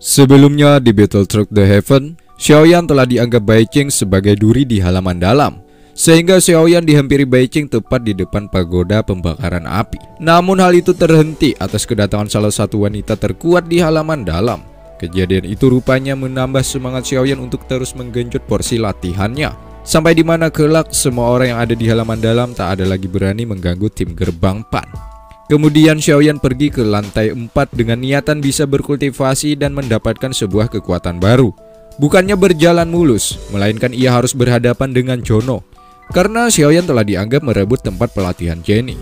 Sebelumnya di Battletrack The Heaven, Xiaoyan telah dianggap Bai Qing sebagai duri di halaman dalam, sehingga Xiaoyan dihampiri Bai Qing tepat di depan pagoda pembakaran api. Namun hal itu terhenti atas kedatangan salah satu wanita terkuat di halaman dalam. Kejadian itu rupanya menambah semangat Xiaoyan untuk terus menggenjot porsi latihannya, sampai di mana kelak semua orang yang ada di halaman dalam tak ada lagi berani mengganggu tim Gerbang Pan. Kemudian Xiaoyan pergi ke lantai 4 dengan niatan bisa berkultivasi dan mendapatkan sebuah kekuatan baru. Bukannya berjalan mulus, melainkan ia harus berhadapan dengan Jono, karena Xiaoyan telah dianggap merebut tempat pelatihan Jenny.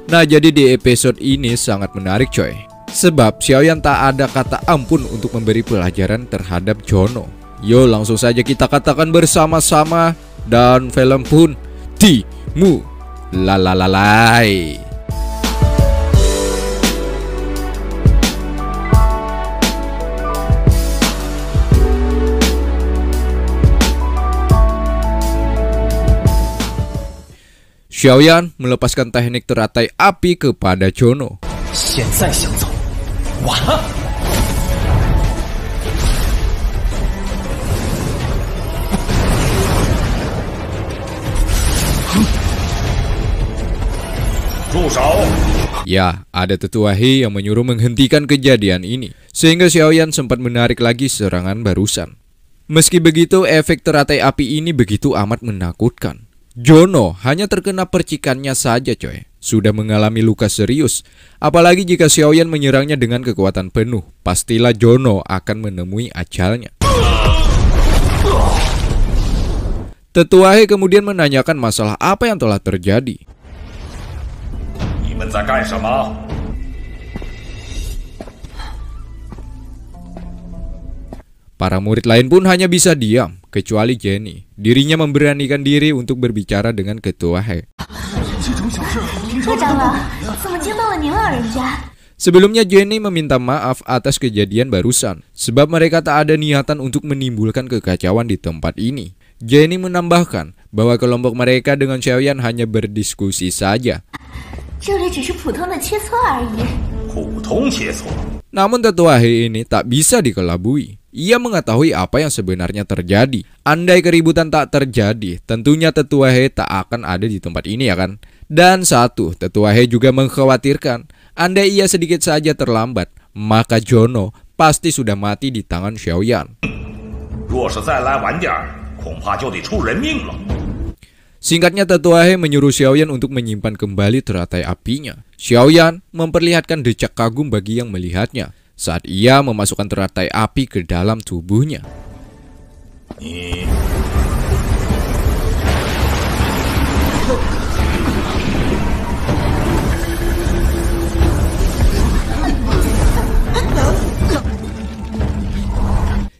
Nah, jadi di episode ini sangat menarik coy, sebab Xiaoyan tak ada kata ampun untuk memberi pelajaran terhadap Jono. Yo, langsung saja kita katakan bersama-sama, dan film pun dimulai. Xiaoyan melepaskan teknik teratai api kepada Jono. Ya, ada tetua He yang menyuruh menghentikan kejadian ini, sehingga Xiaoyan sempat menarik lagi serangan barusan. Meski begitu, efek teratai api ini begitu amat menakutkan. Jono hanya terkena percikannya saja coy, sudah mengalami luka serius. Apalagi jika Xiaoyan menyerangnya dengan kekuatan penuh, pastilah Jono akan menemui ajalnya. Tetua He kemudian menanyakan masalah apa yang telah terjadi. Para murid lain pun hanya bisa diam, kecuali Jenny. Dirinya memberanikan diri untuk berbicara dengan Ketua He. Sebelumnya Jenny meminta maaf atas kejadian barusan, sebab mereka tak ada niatan untuk menimbulkan kekacauan di tempat ini. Jenny menambahkan bahwa kelompok mereka dengan Xiaoyan hanya berdiskusi saja. Namun Tetua He ini tak bisa dikelabui. Ia mengetahui apa yang sebenarnya terjadi. Andai keributan tak terjadi, tentunya Tetua He tak akan ada di tempat ini ya kan. Dan satu, Tetua He juga mengkhawatirkan, andai ia sedikit saja terlambat, maka Jono pasti sudah mati di tangan Xiaoyan. Singkatnya, Tetua He menyuruh Xiaoyan untuk menyimpan kembali teratai apinya. Xiaoyan memperlihatkan decak kagum bagi yang melihatnya saat ia memasukkan teratai api ke dalam tubuhnya.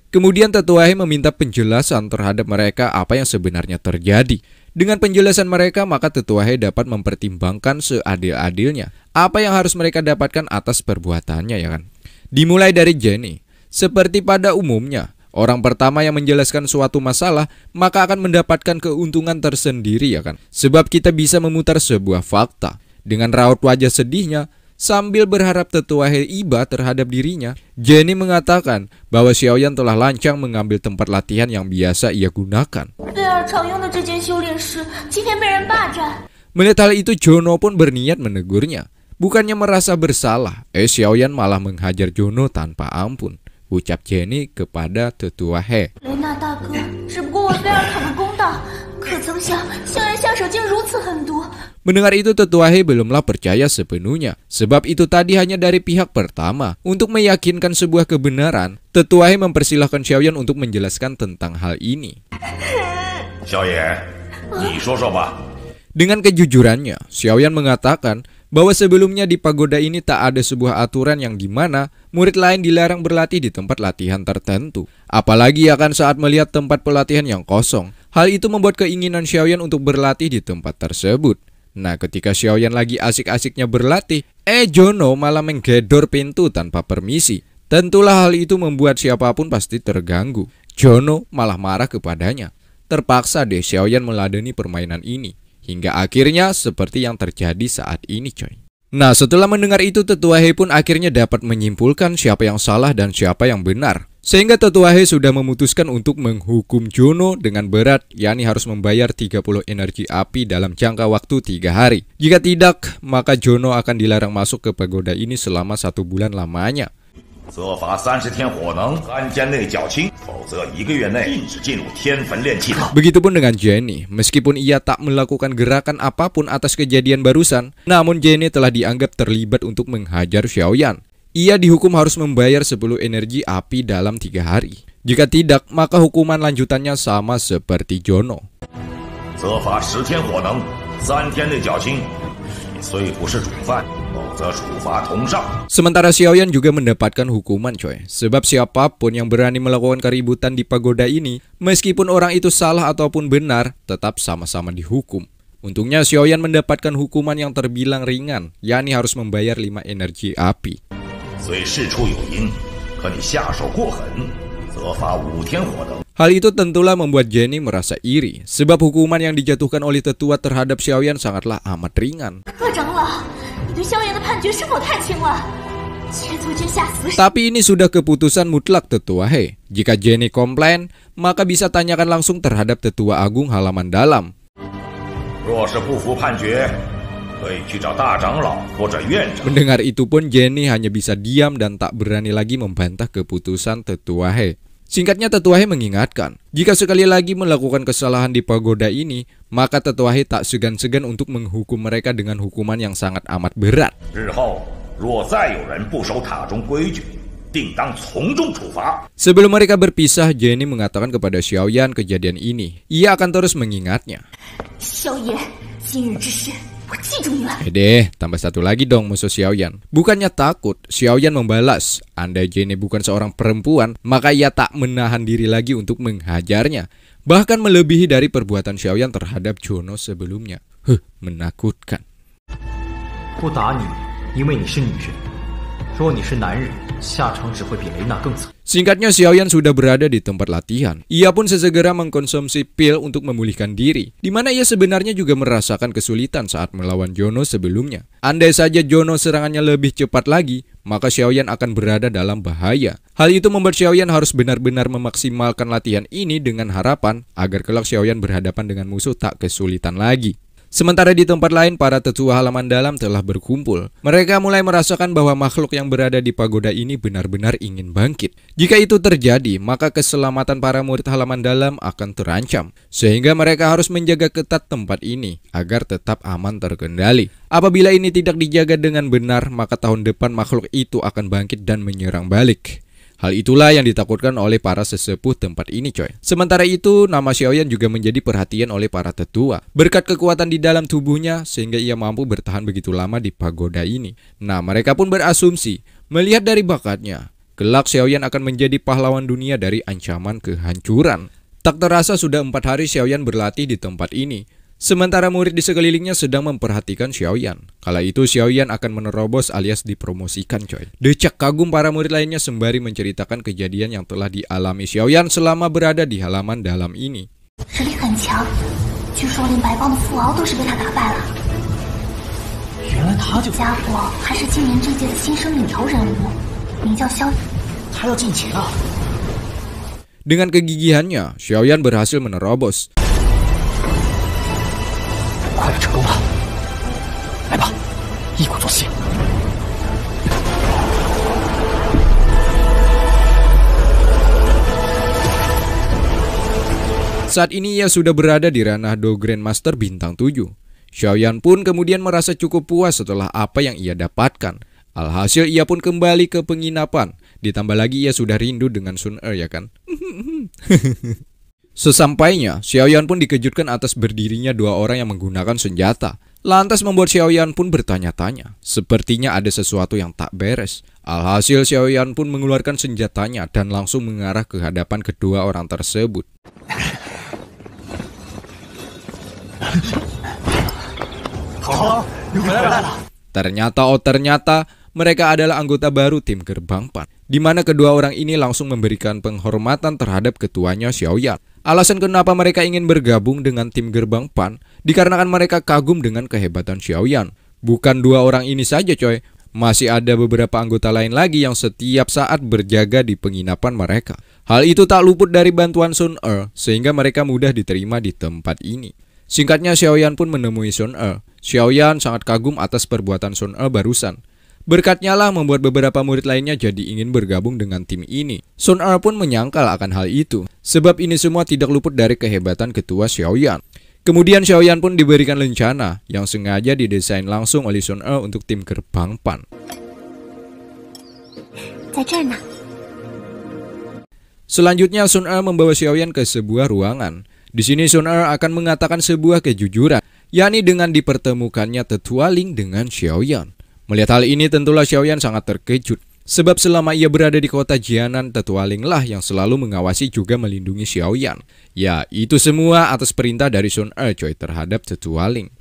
Kemudian Tetua He meminta penjelasan terhadap mereka apa yang sebenarnya terjadi. Dengan penjelasan mereka, maka Tetua He dapat mempertimbangkan seadil-adilnya apa yang harus mereka dapatkan atas perbuatannya ya kan. Dimulai dari Jenny. Seperti pada umumnya, orang pertama yang menjelaskan suatu masalah maka akan mendapatkan keuntungan tersendiri ya kan. Sebab kita bisa memutar sebuah fakta. Dengan raut wajah sedihnya, sambil berharap Tetua He iba terhadap dirinya, Jenny mengatakan bahwa Xiaoyan telah lancang mengambil tempat latihan yang biasa ia gunakan. Melihat hal itu, Jono pun berniat menegurnya. Bukannya merasa bersalah, Xiaoyan malah menghajar Jono tanpa ampun, ucap Jenny kepada Tetua He. Mendengar itu, Tetua He belumlah percaya sepenuhnya, sebab itu tadi hanya dari pihak pertama. Untuk meyakinkan sebuah kebenaran, Tetua He mempersilahkan Xiaoyan untuk menjelaskan tentang hal ini. Dengan kejujurannya, Xiaoyan mengatakan bahwa sebelumnya di pagoda ini tak ada sebuah aturan yang dimana murid lain dilarang berlatih di tempat latihan tertentu. Apalagi akan saat melihat tempat pelatihan yang kosong. Hal itu membuat keinginan Xiaoyan untuk berlatih di tempat tersebut. Nah, ketika Xiaoyan lagi asik-asiknya berlatih, Jono malah menggedor pintu tanpa permisi. Tentulah hal itu membuat siapapun pasti terganggu. Jono malah marah kepadanya. Terpaksa deh Xiaoyan meladeni permainan ini. Hingga akhirnya seperti yang terjadi saat ini coy. Nah, setelah mendengar itu, Tetua He pun akhirnya dapat menyimpulkan siapa yang salah dan siapa yang benar. Sehingga Tetua He sudah memutuskan untuk menghukum Jono dengan berat, yakni harus membayar 30 energi api dalam jangka waktu 3 hari. Jika tidak, maka Jono akan dilarang masuk ke pagoda ini selama 1 bulan lamanya. 责罚30天火能，3天内缴清，否则1个月内禁止进入天坟炼气堂。 Begitupun dengan Jenny, meskipun ia tak melakukan gerakan apapun atas kejadian barusan, namun Jenny telah dianggap terlibat untuk menghajar Xiaoyan. Ia dihukum harus membayar 10 energi api dalam 3 hari. Jika tidak, maka hukuman lanjutannya sama seperti Jono. 责罚10天火能，3天内缴清。你虽不是主犯，否则处罚同上。 Sementara Xiaoyan juga mendapatkan hukuman coy. Sebab siapapun yang berani melakukan keributan di pagoda ini, meskipun orang itu salah ataupun benar, tetap sama-sama dihukum. Untungnya Xiaoyan mendapatkan hukuman yang terbilang ringan, yakni harus membayar 5 energi api. 虽事出有因，可你下手过狠，责罚5天火能。 Hal itu tentulah membuat Jenny merasa iri, sebab hukuman yang dijatuhkan oleh tetua terhadap Xiaoyan sangatlah amat ringan. Tapi ini sudah keputusan mutlak Tetua He. Jika Jenny komplain, maka bisa tanyakan langsung terhadap Tetua Agung Halaman Dalam. Mendengar itu pun Jenny hanya bisa diam dan tak berani lagi membantah keputusan Tetua He. Singkatnya Tetua He mengingatkan, jika sekali lagi melakukan kesalahan di pagoda ini, maka Tetua He tak segan-segan untuk menghukum mereka dengan hukuman yang sangat amat berat. Sebelum mereka berpisah, Jenny mengatakan kepada Xiaoyan kejadian ini. Ia akan terus mengingatnya. Tambah satu lagi dong musuh Xiaoyan. Bukannya takut, Xiaoyan membalas, andai Jenny bukan seorang perempuan, maka ia tak menahan diri lagi untuk menghajarnya. Bahkan melebihi dari perbuatan Xiaoyan terhadap Jono sebelumnya. Menakutkan. Singkatnya Xiaoyan sudah berada di tempat latihan. Ia pun sesegera mengkonsumsi pil untuk memulihkan diri, di mana ia sebenarnya juga merasakan kesulitan saat melawan Jono sebelumnya. Andai saja Jono serangannya lebih cepat lagi, maka Xiaoyan akan berada dalam bahaya. Hal itu membuat Xiaoyan harus benar-benar memaksimalkan latihan ini dengan harapan agar kelak Xiaoyan berhadapan dengan musuh tak kesulitan lagi. Sementara di tempat lain, para tetua halaman dalam telah berkumpul. Mereka mulai merasakan bahwa makhluk yang berada di pagoda ini benar-benar ingin bangkit. Jika itu terjadi, maka keselamatan para murid halaman dalam akan terancam. Sehingga mereka harus menjaga ketat tempat ini agar tetap aman terkendali. Apabila ini tidak dijaga dengan benar, maka tahun depan makhluk itu akan bangkit dan menyerang balik. Hal itulah yang ditakutkan oleh para sesepuh tempat ini coy. Sementara itu, nama Xiaoyan juga menjadi perhatian oleh para tetua. Berkat kekuatan di dalam tubuhnya, sehingga ia mampu bertahan begitu lama di pagoda ini. Nah, mereka pun berasumsi, melihat dari bakatnya, kelak Xiaoyan akan menjadi pahlawan dunia dari ancaman kehancuran. Tak terasa sudah 4 hari Xiaoyan berlatih di tempat ini. Sementara murid di sekelilingnya sedang memperhatikan Xiaoyan. Kala itu Xiaoyan akan menerobos alias dipromosikan coy. Decak kagum para murid lainnya sembari menceritakan kejadian yang telah dialami Xiaoyan selama berada di halaman dalam ini. Dengan kegigihannya, Xiaoyan berhasil menerobos. Saat ini ia sudah berada di ranah Do Grandmaster bintang 7. Xiaoyan pun kemudian merasa cukup puas setelah apa yang ia dapatkan. Alhasil ia pun kembali ke penginapan. Ditambah lagi ia sudah rindu dengan Sun Er ya kan? Sesampainya, Xiaoyan pun dikejutkan atas berdirinya 2 orang yang menggunakan senjata. Lantas membuat Xiaoyan pun bertanya-tanya. Sepertinya ada sesuatu yang tak beres. Alhasil Xiaoyan pun mengeluarkan senjatanya dan langsung mengarah ke hadapan kedua orang tersebut. Ternyata mereka adalah anggota baru tim Gerbang Pan, di mana kedua orang ini langsung memberikan penghormatan terhadap ketuanya Xiaoyan. Alasan kenapa mereka ingin bergabung dengan tim Gerbang Pan dikarenakan mereka kagum dengan kehebatan Xiaoyan. Bukan 2 orang ini saja coy, masih ada beberapa anggota lain lagi yang setiap saat berjaga di penginapan mereka. Hal itu tak luput dari bantuan Sun Er, sehingga mereka mudah diterima di tempat ini. Singkatnya, Xiaoyan pun menemui Sun Er. Xiaoyan sangat kagum atas perbuatan Sun Er barusan. Berkatnya lah membuat beberapa murid lainnya jadi ingin bergabung dengan tim ini. Sun Er pun menyangkal akan hal itu, sebab ini semua tidak luput dari kehebatan ketua Xiaoyan. Kemudian Xiaoyan pun diberikan lencana yang sengaja didesain langsung oleh Sun Er untuk tim Gerbang Pan. Selanjutnya Sun Er membawa Xiaoyan ke sebuah ruangan. Di sini Sun Er akan mengatakan sebuah kejujuran, yakni dengan dipertemukannya Tetua Ling dengan Xiaoyan. Melihat hal ini tentulah Xiaoyan sangat terkejut. Sebab selama ia berada di kota Jianan, Tetua Ling lah yang selalu mengawasi juga melindungi Xiaoyan. Ya, itu semua atas perintah dari Sun Er coy terhadap Tetua Ling.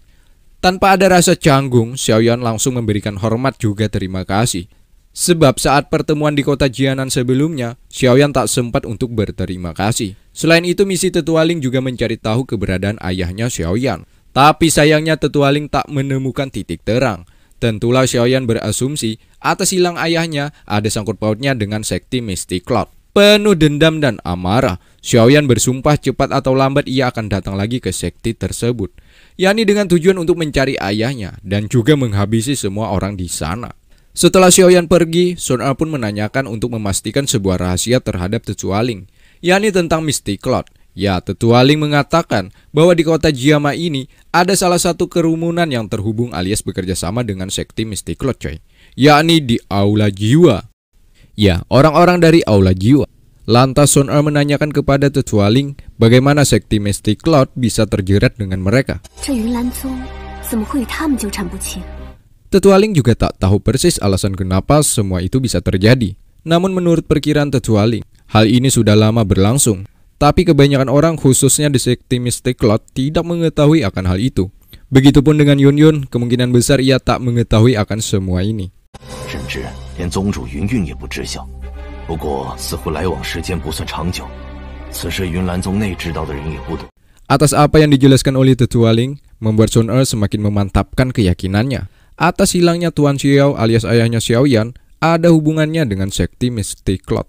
Tanpa ada rasa canggung, Xiaoyan langsung memberikan hormat juga terima kasih. Sebab saat pertemuan di kota Jianan sebelumnya, Xiaoyan tak sempat untuk berterima kasih. Selain itu, misi Tetua Ling juga mencari tahu keberadaan ayahnya Xiaoyan. Tapi sayangnya Tetua Ling tak menemukan titik terang. Tentulah Xiaoyan berasumsi atas hilang ayahnya ada sangkut pautnya dengan sekti Mystic Cloud. Penuh dendam dan amarah, Xiaoyan bersumpah cepat atau lambat ia akan datang lagi ke sekti tersebut, yakni dengan tujuan untuk mencari ayahnya dan juga menghabisi semua orang di sana. Setelah Xiaoyan pergi, Sun Er pun menanyakan untuk memastikan sebuah rahasia terhadap Tetua Ling, yakni tentang Mystic Cloud. Ya, Tetua Ling mengatakan bahwa di kota Jiama ini ada salah satu kerumunan yang terhubung alias bekerja sama dengan sekti Mystic Cloud coy, yakni di Aula Jiwa. Ya, orang-orang dari Aula Jiwa. Lantas Sun Er menanyakan kepada Tetua Ling bagaimana sekti Mystic Cloud bisa terjerat dengan mereka. Tetua Ling juga tak tahu persis alasan kenapa semua itu bisa terjadi. Namun menurut perkiraan Tetua Ling, hal ini sudah lama berlangsung. Tapi kebanyakan orang khususnya di sekti Mystic Cloud tidak mengetahui akan hal itu. Begitupun dengan Yun Yun, kemungkinan besar ia tak mengetahui akan semua ini. Atas apa yang dijelaskan oleh Tetua Ling, membuat Sun Er semakin memantapkan keyakinannya. Atas hilangnya Tuan Xiao alias ayahnya Xiaoyan ada hubungannya dengan sekti Mystic Cloud.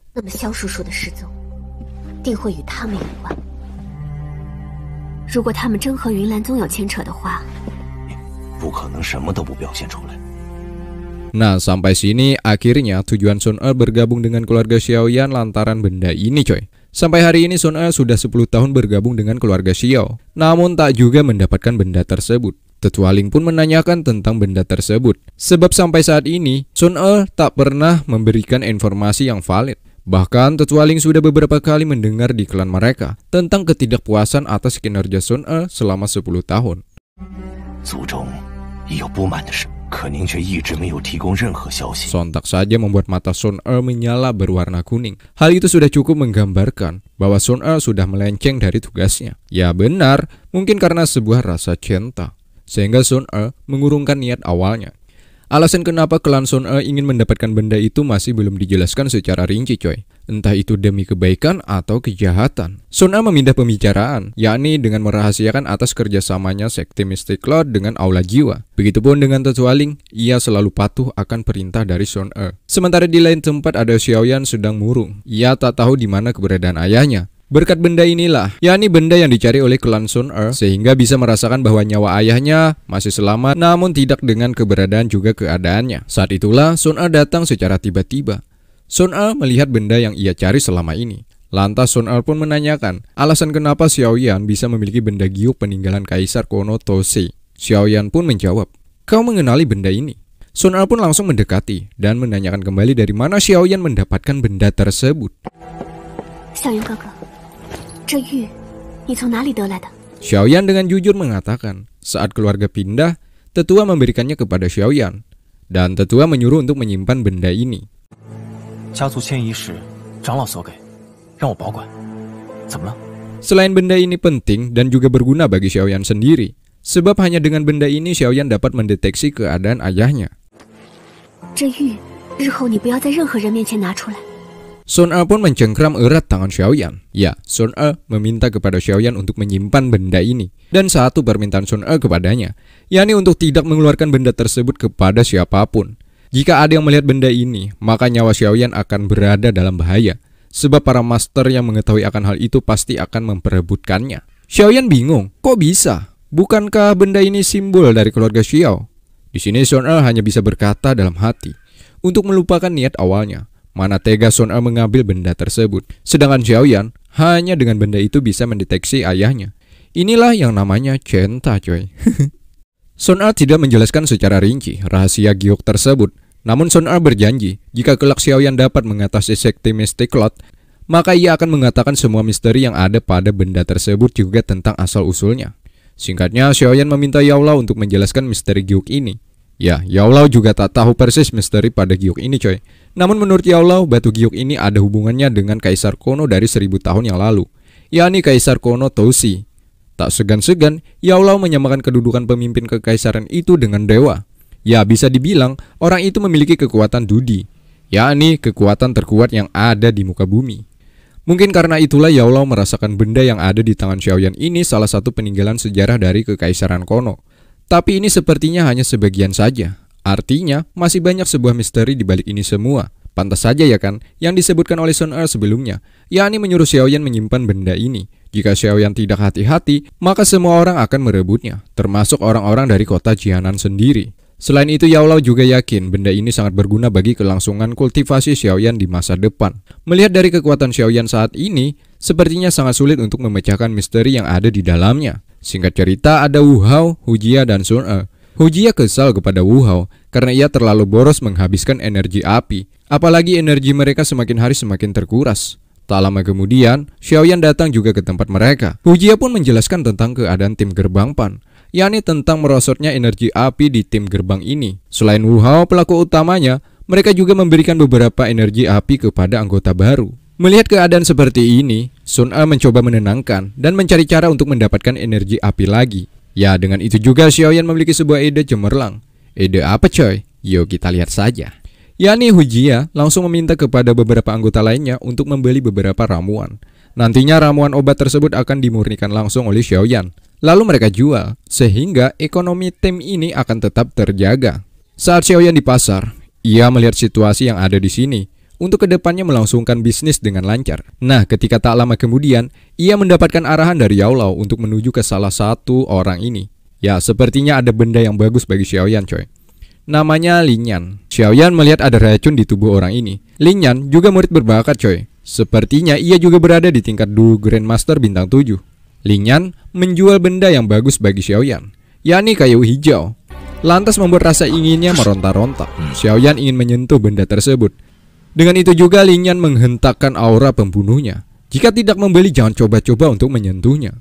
Nah, sampai sini akhirnya tujuan Sun Er bergabung dengan keluarga Xiaoyan lantaran benda ini coy. Sampai hari ini Sun Er sudah 10 tahun bergabung dengan keluarga Xiao, namun tak juga mendapatkan benda tersebut. Tetua Ling pun menanyakan tentang benda tersebut, sebab sampai saat ini Sun Er tak pernah memberikan informasi yang valid. Bahkan Tetua Ling sudah beberapa kali mendengar di klan mereka tentang ketidakpuasan atas kinerja Sun Er selama 10 tahun. Sontak saja membuat mata Sun Er menyala berwarna kuning. Hal itu sudah cukup menggambarkan bahwa Sun Er sudah melenceng dari tugasnya. Ya benar, mungkin karena sebuah rasa cinta, sehingga Sun Er mengurungkan niat awalnya. Alasan kenapa klan Sun Er ingin mendapatkan benda itu masih belum dijelaskan secara rinci coy. Entah itu demi kebaikan atau kejahatan. Sun Er memindah pembicaraan, yakni dengan merahasiakan atas kerjasamanya sekti Mystic Cloud dengan Aula Jiwa. Begitupun dengan Tetua Ling, ia selalu patuh akan perintah dari Sun Er. Sementara di lain tempat ada Xiaoyan sedang murung. Ia tak tahu di mana keberadaan ayahnya. Berkat benda inilah, yakni benda yang dicari oleh klan Sun Er, sehingga bisa merasakan bahwa nyawa ayahnya masih selamat, namun tidak dengan keberadaan juga keadaannya. Saat itulah Sun Er datang secara tiba-tiba. Sun Er melihat benda yang ia cari selama ini. Lantas Sun Er pun menanyakan alasan kenapa Xiaoyan bisa memiliki benda giok peninggalan Kaisar Kono Tosei. Xiaoyan pun menjawab, "Kau mengenali benda ini?" Sun Er pun langsung mendekati dan menanyakan kembali dari mana Xiaoyan mendapatkan benda tersebut. Xiaoyan dengan jujur mengatakan, saat keluarga pindah, tetua memberikannya kepada Xiaoyan, dan tetua menyuruh untuk menyimpan benda ini. Selain benda ini penting dan juga berguna bagi Xiaoyan sendiri, sebab hanya dengan benda ini Xiaoyan dapat mendeteksi keadaan ayahnya. Sun E pun mencengkram erat tangan Xiaoyan. Ya, Sun E meminta kepada Xiaoyan untuk menyimpan benda ini. Dan satu permintaan Sun E kepadanya, yakni untuk tidak mengeluarkan benda tersebut kepada siapapun. Jika ada yang melihat benda ini, maka nyawa Xiaoyan akan berada dalam bahaya. Sebab para master yang mengetahui akan hal itu pasti akan memperebutkannya. Xiaoyan bingung, kok bisa? Bukankah benda ini simbol dari keluarga Xiao? Di sini Sun E hanya bisa berkata dalam hati, untuk melupakan niat awalnya. Mana tega Sun E mengambil benda tersebut. Sedangkan Xiaoyan hanya dengan benda itu bisa mendeteksi ayahnya. Inilah yang namanya cinta, coy. Sun E tidak menjelaskan secara rinci rahasia giok tersebut. Namun Sun E berjanji, jika kelak Xiaoyan dapat mengatasi sekte Mystic Cloud, maka ia akan mengatakan semua misteri yang ada pada benda tersebut juga tentang asal-usulnya. Singkatnya, Xiaoyan meminta Yao Lao untuk menjelaskan misteri giok ini. Ya, Yao Lao juga tak tahu persis misteri pada giok ini, coy. Namun menurut Yao Lao, batu giok ini ada hubungannya dengan Kaisar Kono dari 1000 tahun yang lalu, yakni Kaisar Kono Toshi. Tak segan-segan, Yao Lao menyamakan kedudukan pemimpin kekaisaran itu dengan dewa. Ya, bisa dibilang orang itu memiliki kekuatan Dudi, yakni kekuatan terkuat yang ada di muka bumi. Mungkin karena itulah Yao Lao merasakan benda yang ada di tangan Xiaoyan ini salah satu peninggalan sejarah dari kekaisaran Kono. Tapi ini sepertinya hanya sebagian saja. Artinya, masih banyak sebuah misteri di balik ini semua. Pantas saja ya kan, yang disebutkan oleh Sun E sebelumnya, yakni menyuruh Xiaoyan menyimpan benda ini. Jika Xiaoyan tidak hati-hati, maka semua orang akan merebutnya, termasuk orang-orang dari kota Jianan sendiri. Selain itu, Yao Lao juga yakin benda ini sangat berguna bagi kelangsungan kultivasi Xiaoyan di masa depan. Melihat dari kekuatan Xiaoyan saat ini, sepertinya sangat sulit untuk memecahkan misteri yang ada di dalamnya. Singkat cerita, ada Wu Hao, Hu Jia, dan Sun E. Hu Jia kesal kepada Wu Hao karena ia terlalu boros menghabiskan energi api. Apalagi energi mereka semakin hari semakin terkuras. Tak lama kemudian, Xiaoyan datang juga ke tempat mereka. Hu Jia pun menjelaskan tentang keadaan tim gerbang Pan, yakni tentang merosotnya energi api di tim gerbang ini. Selain Wu Hao pelaku utamanya, mereka juga memberikan beberapa energi api kepada anggota baru. Melihat keadaan seperti ini, Sun E mencoba menenangkan dan mencari cara untuk mendapatkan energi api lagi. Ya, dengan itu juga Xiaoyan memiliki sebuah ide cemerlang. Ide apa, coy? Yuk kita lihat saja. yakni Hu Jia langsung meminta kepada beberapa anggota lainnya untuk membeli beberapa ramuan. Nantinya ramuan obat tersebut akan dimurnikan langsung oleh Xiaoyan. Lalu mereka jual, sehingga ekonomi tim ini akan tetap terjaga. Saat Xiaoyan di pasar, ia melihat situasi yang ada di sini untuk kedepannya melangsungkan bisnis dengan lancar. Nah, ketika tak lama kemudian, ia mendapatkan arahan dari Yao Lao untuk menuju ke salah satu orang ini. Ya, sepertinya ada benda yang bagus bagi Xiaoyan, coy. Namanya Lin Yan. Xiaoyan melihat ada racun di tubuh orang ini. Lin Yan juga murid berbakat, coy. Sepertinya ia juga berada di tingkat Du Grandmaster bintang 7. Lin Yan menjual benda yang bagus bagi Xiaoyan, yakni kayu hijau. Lantas membuat rasa inginnya meronta-ronta. Xiaoyan ingin menyentuh benda tersebut. Dengan itu juga Lin Yan menghentakkan aura pembunuhnya. Jika tidak membeli, jangan coba-coba untuk menyentuhnya.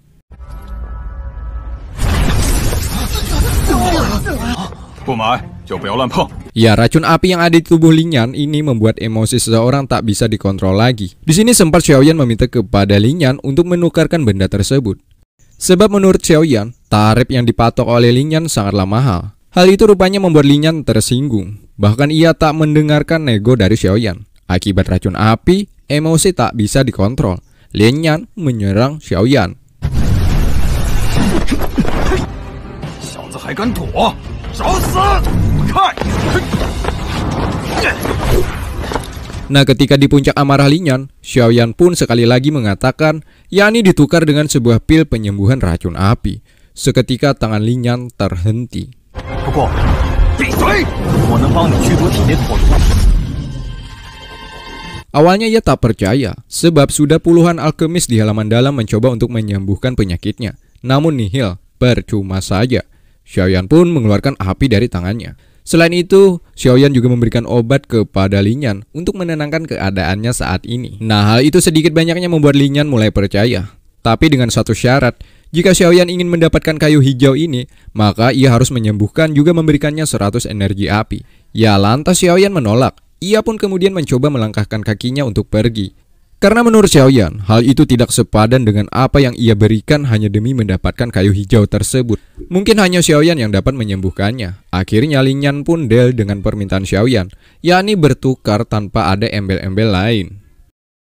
Ya, racun api yang ada di tubuh Lin Yan ini membuat emosi seseorang tak bisa dikontrol lagi. Di sini sempat Xiaoyan meminta kepada Lin Yan untuk menukarkan benda tersebut. Sebab menurut Xiaoyan, tarif yang dipatok oleh Lin Yan sangatlah mahal. Hal itu rupanya membuat Lin Yan tersinggung. Bahkan ia tak mendengarkan nego dari Xiaoyan. Akibat racun api, emosi tak bisa dikontrol. Lin Yan menyerang Xiaoyan. Nah, ketika di puncak amarah Lin Yan, Xiaoyan pun sekali lagi mengatakan, yakni ditukar dengan sebuah pil penyembuhan racun api. Seketika tangan Lin Yan terhenti. Awalnya ia tak percaya, sebab sudah puluhan alkemis di halaman dalam mencoba untuk menyembuhkan penyakitnya. Namun nihil, percuma saja. Xiaoyan pun mengeluarkan api dari tangannya. Selain itu, Xiaoyan juga memberikan obat kepada Lin Yan untuk menenangkan keadaannya saat ini. Nah, hal itu sedikit banyaknya membuat Lin Yan mulai percaya. Tapi dengan satu syarat, jika Xiaoyan ingin mendapatkan kayu hijau ini, maka ia harus menyembuhkan juga memberikannya 100 energi api. Ya, lantas Xiaoyan menolak. Ia pun kemudian mencoba melangkahkan kakinya untuk pergi. Karena menurut Xiaoyan, hal itu tidak sepadan dengan apa yang ia berikan hanya demi mendapatkan kayu hijau tersebut. Mungkin hanya Xiaoyan yang dapat menyembuhkannya. Akhirnya Lin Yan pun deal dengan permintaan Xiaoyan, yakni bertukar tanpa ada embel-embel lain.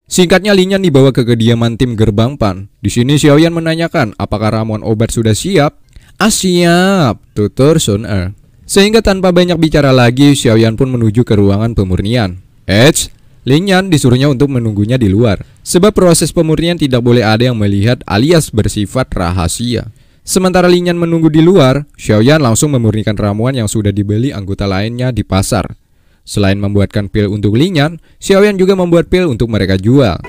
Singkatnya, Lin Yan dibawa ke kediaman tim Gerbang Pan. Di sini Xiaoyan menanyakan apakah ramuan obat sudah siap. Siap, tutur Sun Er. Sehingga tanpa banyak bicara lagi, Xiaoyan pun menuju ke ruangan pemurnian. Lin Yan disuruhnya untuk menunggunya di luar. Sebab proses pemurnian tidak boleh ada yang melihat alias bersifat rahasia. Sementara Lin Yan menunggu di luar, Xiaoyan langsung memurnikan ramuan yang sudah dibeli anggota lainnya di pasar. Selain membuatkan pil untuk Lin Yan, Xiaoyan juga membuat pil untuk mereka jual.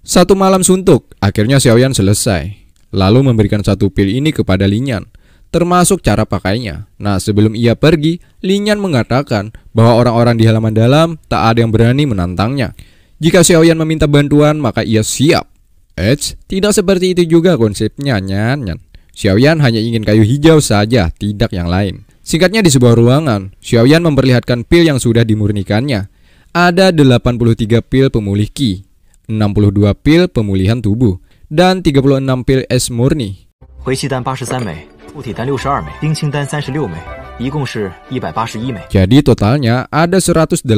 Satu malam suntuk, akhirnya Xiaoyan selesai. Lalu memberikan satu pil ini kepada Lin Yan, termasuk cara pakainya. Nah, sebelum ia pergi, Lin Yan mengatakan bahwa orang-orang di halaman dalam tak ada yang berani menantangnya. Jika Xiaoyan meminta bantuan, maka ia siap. Tidak seperti itu juga konsepnya, Nyan. Xiaoyan hanya ingin kayu hijau saja, tidak yang lain. Singkatnya, di sebuah ruangan, Xiaoyan memperlihatkan pil yang sudah dimurnikannya. Ada 83 pil pemulih qi, 62 pil pemulihan tubuh, dan 36 pil es murni. 回气丹83枚，固体丹62枚，冰清丹36枚，一共是181枚。 Jadi totalnya ada 181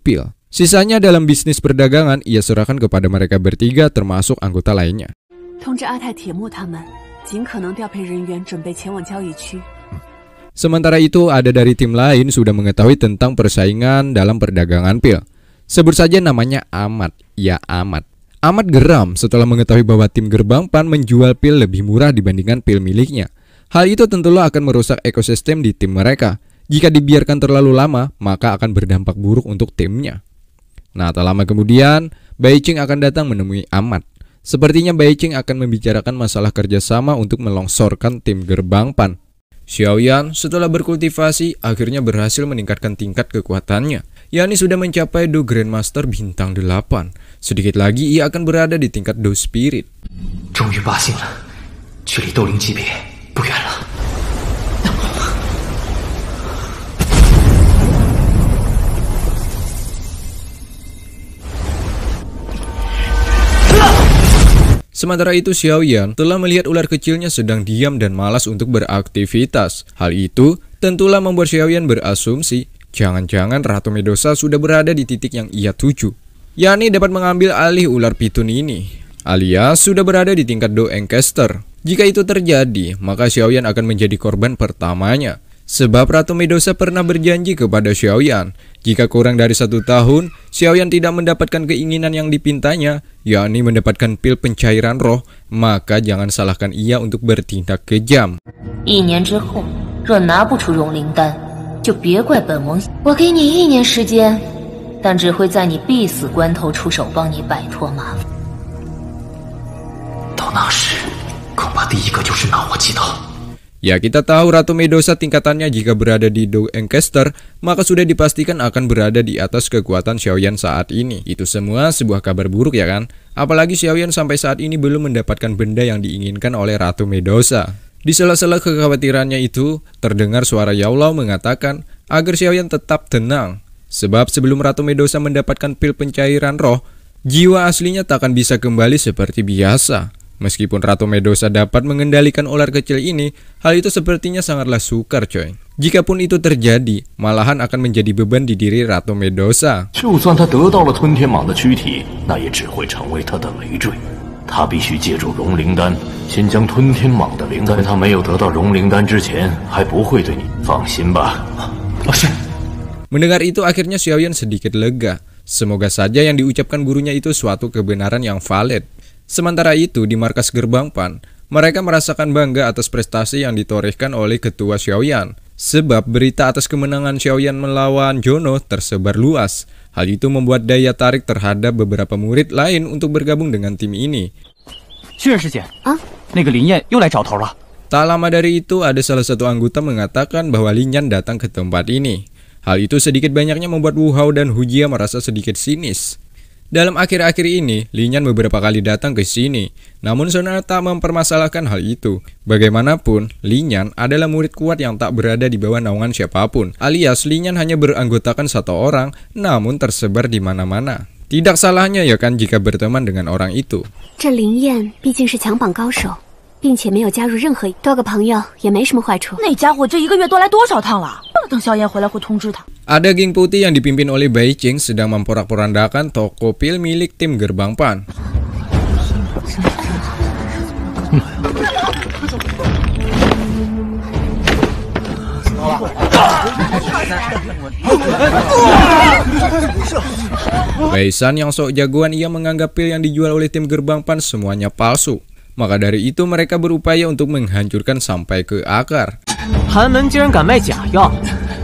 pil. Sisanya dalam bisnis perdagangan ia serahkan kepada mereka bertiga termasuk anggota lainnya. 通知阿泰、铁木他们，尽可能调配人员准备前往交易区。 Sementara itu ada dari tim lain sudah mengetahui tentang persaingan dalam perdagangan pil. Sebut saja namanya Ahmad. Ya, Ahmad. Ahmad geram setelah mengetahui bahwa tim Gerbang Pan menjual pil lebih murah dibandingkan pil miliknya. Hal itu tentulah akan merusak ekosistem di tim mereka. Jika dibiarkan terlalu lama, maka akan berdampak buruk untuk timnya. Nah, tak lama kemudian, Bai Qing akan datang menemui Ahmad. Sepertinya Bai Qing akan membicarakan masalah kerjasama untuk melongsorkan tim Gerbang Pan. Xiaoyan setelah berkultivasi akhirnya berhasil meningkatkan tingkat kekuatannya, yakni sudah mencapai Do Grandmaster bintang 8. Sedikit lagi ia akan berada di tingkat Do Spirit. 终于8星了，距离斗灵级别不远了。 Sementara itu Xiaoyan telah melihat ular kecilnya sedang diam dan malas untuk beraktivitas. Hal itu tentulah membuat Xiaoyan berasumsi jangan-jangan Ratu Medusa sudah berada di titik yang ia tuju, yakni dapat mengambil alih ular pitun ini, alias sudah berada di tingkat Do Encaster. Jika itu terjadi, maka Xiaoyan akan menjadi korban pertamanya. Sebab Ratu Medusa pernah berjanji kepada Xiaoyan, jika kurang dari 1 tahun, Xiaoyan tidak mendapatkan keinginan yang dipintanya, yakni mendapatkan pil pencairan roh, maka jangan salahkan ia untuk bertindak kejam. 1年之后，若拿不出融灵丹，就别怪本王。我给你1年时间，但只会在你必死关头出手帮你摆脱麻烦。到那时，恐怕第一个就是拿我击倒。 Ya, kita tahu Ratu Medusa tingkatannya jika berada di Do Encaster, maka sudah dipastikan akan berada di atas kekuatan Xiaoyan saat ini. Itu semua sebuah kabar buruk ya kan? Apalagi Xiaoyan sampai saat ini belum mendapatkan benda yang diinginkan oleh Ratu Medusa. Di sela-sela kekhawatirannya itu, terdengar suara Yaolao mengatakan agar Xiaoyan tetap tenang. Sebab sebelum Ratu Medusa mendapatkan pil pencairan roh, jiwa aslinya tak akan bisa kembali seperti biasa. Meskipun Ratu Medusa dapat mengendalikan ular kecil ini, hal itu sepertinya sangatlah sukar coy. Jikapun itu terjadi, malahan akan menjadi beban di diri Ratu Medusa. 就算他得到了吞天蟒的躯体，那也只会成为他的累赘。他必须借助融灵丹，先将吞天蟒的灵丹。在他没有得到融灵丹之前，还不会对你放心吧？是。 Mendengar itu akhirnya Xiaoyan sedikit lega. Semoga saja yang diucapkan gurunya itu suatu kebenaran yang valid. Sementara itu di markas Gerbang Pan, mereka merasakan bangga atas prestasi yang ditorehkan oleh ketua Xiaoyan. Sebab berita atas kemenangan Xiaoyan melawan Jono tersebar luas. Hal itu membuat daya tarik terhadap beberapa murid lain untuk bergabung dengan tim ini. 薛师姐，那个林燕又来找头了。 Tak lama dari itu ada salah satu anggota mengatakan bahwa Lin Yan datang ke tempat ini. Hal itu sedikit banyaknya membuat Wu Hao dan Hu Jia merasa sedikit sinis. Dalam akhir-akhir ini, Lin Yan beberapa kali datang ke sini, namun Sun Er tak mempermasalahkan hal itu. Bagaimanapun, Lin Yan adalah murid kuat yang tak berada di bawah naungan siapapun, alias Lin Yan hanya beranggotakan 1 orang, namun tersebar di mana-mana. Tidak salahnya ya kan jika berteman dengan orang itu. 这林燕毕竟是强榜高手，并且没有加入任何，多个朋友也没什么坏处。那家伙这1个月多来多少趟了？等萧炎回来会通知他。 Ada geng putih yang dipimpin oleh Bai Qing sedang memporak-porandakan toko pil milik tim Gerbang Pan. Baisan yang sok jagoan ia menganggap pil yang dijual oleh tim Gerbang Pan semuanya palsu. Maka dari itu mereka berupaya untuk menghancurkan sampai ke akar. 寒门竟然敢卖假药，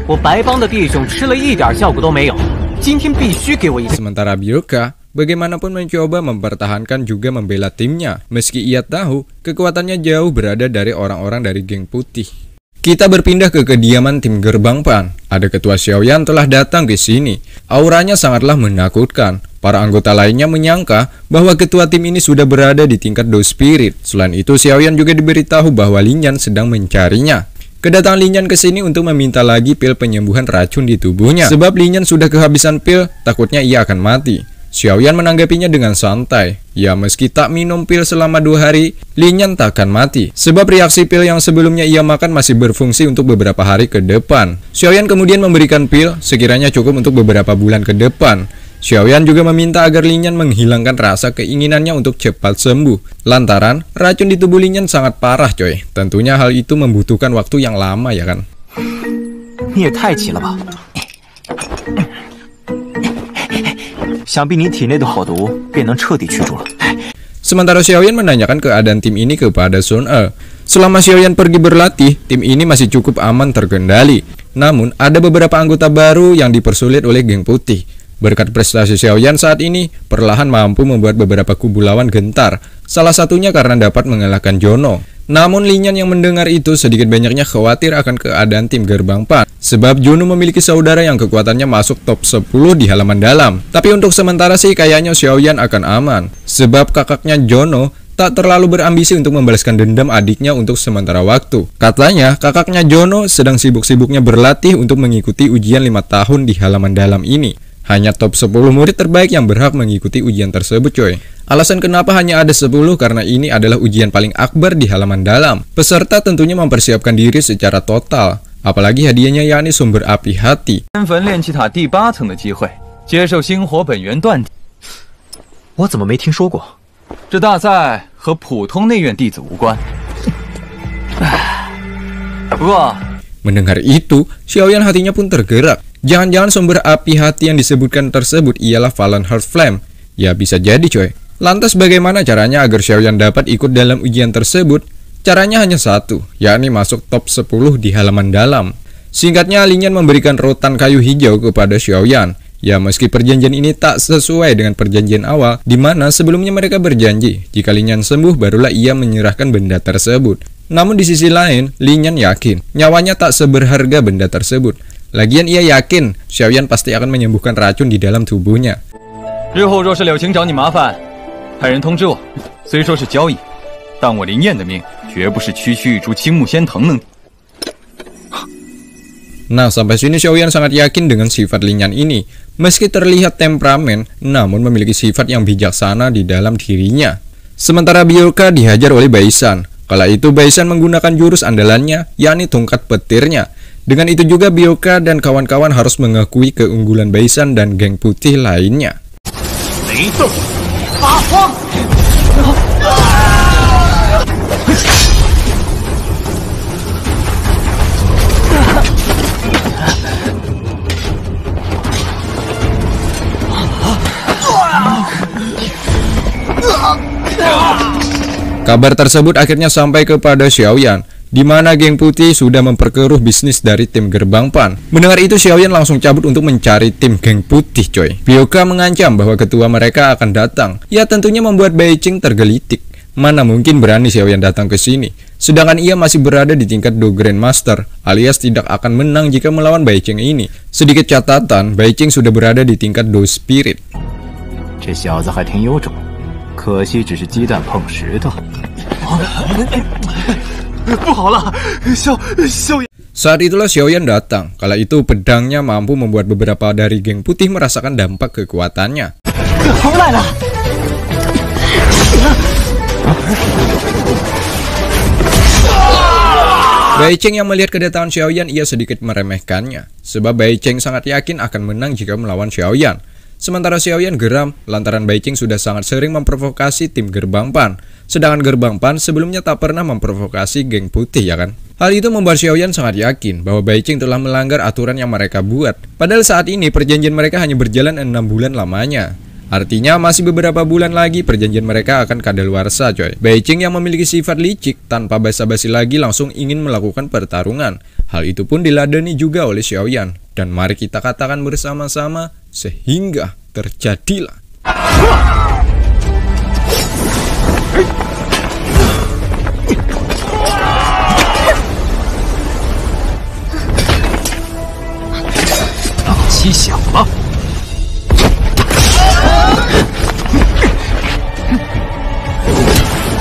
我白帮的弟兄吃了一点效果都没有，今天必须给我一。 Sementara Byorka bagaimanapun mencoba mempertahankan juga membela timnya, meski ia tahu kekuatannya jauh berada dari orang-orang dari geng putih. Kita berpindah ke kediaman tim Gerbang Pan. Ada ketua Xiaoyan telah datang ke sini. Auranya sangatlah menakutkan. Para anggota lainnya menyangka bahwa ketua tim ini sudah berada di tingkat Do Spirit. Selain itu, Xiaoyan juga diberitahu bahwa Lin Yan sedang mencarinya. Kedatangan Lin Yan ke sini untuk meminta lagi pil penyembuhan racun di tubuhnya. Sebab Lin Yan sudah kehabisan pil, takutnya ia akan mati. Xiaoyan menanggapinya dengan santai. Ya, meski tak minum pil selama 2 hari, Lin Yan tak akan mati. Sebab reaksi pil yang sebelumnya ia makan masih berfungsi untuk beberapa hari ke depan. Xiaoyan kemudian memberikan pil sekiranya cukup untuk beberapa bulan ke depan. Xiaoyan juga meminta agar Lin Yan menghilangkan rasa keinginannya untuk cepat sembuh. Lantaran racun di tubuh Lin Yan sangat parah coy. Tentunya hal itu membutuhkan waktu yang lama ya kan. 你也太急了吧！想必你体内的火毒便能彻底驱逐了。 Sementara Xiaoyan menanyakan keadaan tim ini kepada Sun E. Selama Xiaoyan pergi berlatih, tim ini masih cukup aman terkendali. Namun, ada beberapa anggota baru yang dipersulit oleh geng putih. Berkat prestasi Xiaoyan saat ini, perlahan mampu membuat beberapa kubu lawan gentar. Salah satunya karena dapat mengalahkan Jono. Namun Lin Yan yang mendengar itu sedikit banyaknya khawatir akan keadaan tim Gerbang Pan. Sebab Jono memiliki saudara yang kekuatannya masuk top 10 di halaman dalam. Tapi untuk sementara sih kayaknya Xiaoyan akan aman. Sebab kakaknya Jono tak terlalu berambisi untuk membalaskan dendam adiknya untuk sementara waktu. Katanya kakaknya Jono sedang sibuk-sibuknya berlatih untuk mengikuti ujian 5 tahun di halaman dalam ini. Hanya top 10 murid terbaik yang berhak mengikuti ujian tersebut coy. Alasan kenapa hanya ada 10 karena ini adalah ujian paling akbar di halaman dalam. Peserta tentunya mempersiapkan diri secara total. Apalagi hadiahnya yakni sumber api hati. 天坟炼气塔第8层的机会，接受星火本源断体。我怎么没听说过？这大赛和普通内院弟子无关。不过， Mendengar itu, Xiaoyan hatinya pun tergerak. Jangan-jangan sumber api hati yang disebutkan tersebut ialah Fallen Heart Flame. Ya bisa jadi coy. Lantas bagaimana caranya agar Xiaoyan dapat ikut dalam ujian tersebut? Caranya hanya satu, yakni masuk top 10 di halaman dalam. Singkatnya, Lin Yan memberikan rotan kayu hijau kepada Xiaoyan. Ya meski perjanjian ini tak sesuai dengan perjanjian awal, di mana sebelumnya mereka berjanji jika Lin Yan sembuh barulah ia menyerahkan benda tersebut. Namun di sisi lain, Lin Yan yakin nyawanya tak seberharga benda tersebut. Lagian ia yakin Xiaoyan pasti akan menyembuhkan racun di dalam tubuhnya. 日后若是柳青找你麻烦，派人通知我。虽说是交易，但我林燕的命绝不是区区一株青木仙藤能。 Nah, sampai sini Xiaoyan sangat yakin dengan sifat Lin Yan ini. Meski terlihat temperamen, namun memiliki sifat yang bijaksana di dalam dirinya. Sementara Byorka dihajar oleh Baisan. Kala itu Baisan menggunakan jurus andalannya, yakni tongkat petirnya. Dengan itu juga Byorka dan kawan-kawan harus mengakui keunggulan Baisan dan geng putih lainnya. Kabar tersebut akhirnya sampai kepada Xiaoyan, di mana geng putih sudah memperkeruh bisnis dari tim Gerbang Pan. Mendengar itu Xiaoyan langsung cabut untuk mencari tim geng putih coy. Byorka mengancam bahwa ketua mereka akan datang. Ya tentunya membuat Bai Qing tergelitik. Mana mungkin berani Xiaoyan datang ke sini. Sedangkan ia masih berada di tingkat Do Grandmaster, alias tidak akan menang jika melawan Bai Qing ini. Sedikit catatan, Bai Qing sudah berada di tingkat Do Spirit. 这小子还挺有种，可惜只是鸡蛋碰石头。不好了，萧炎！ Saat itulah Xiaoyan datang. Kala itu pedangnya mampu membuat beberapa dari geng putih merasakan dampak kekuatannya. 回来了。 Bai Cheng yang melihat kedatangan Xiaoyan, ia sedikit meremehkannya, sebab Bai Cheng sangat yakin akan menang jika melawan Xiaoyan. Sementara Xiaoyan geram lantaran Bai Cheng sudah sangat sering memprovokasi tim Gerbang Pan, sedangkan Gerbang Pan sebelumnya tak pernah memprovokasi geng putih, ya kan? Hal itu membuat Xiaoyan sangat yakin bahwa Bai Cheng telah melanggar aturan yang mereka buat. Padahal saat ini perjanjian mereka hanya berjalan 6 bulan lamanya. Artinya masih beberapa bulan lagi perjanjian mereka akan kadaluarsa, coy. Bai Cheng yang memiliki sifat licik tanpa basa-basi lagi langsung ingin melakukan pertarungan. Hal itu pun diladeni juga oleh Xiaoyan. Dan mari kita katakan bersama-sama sehingga terjadilah.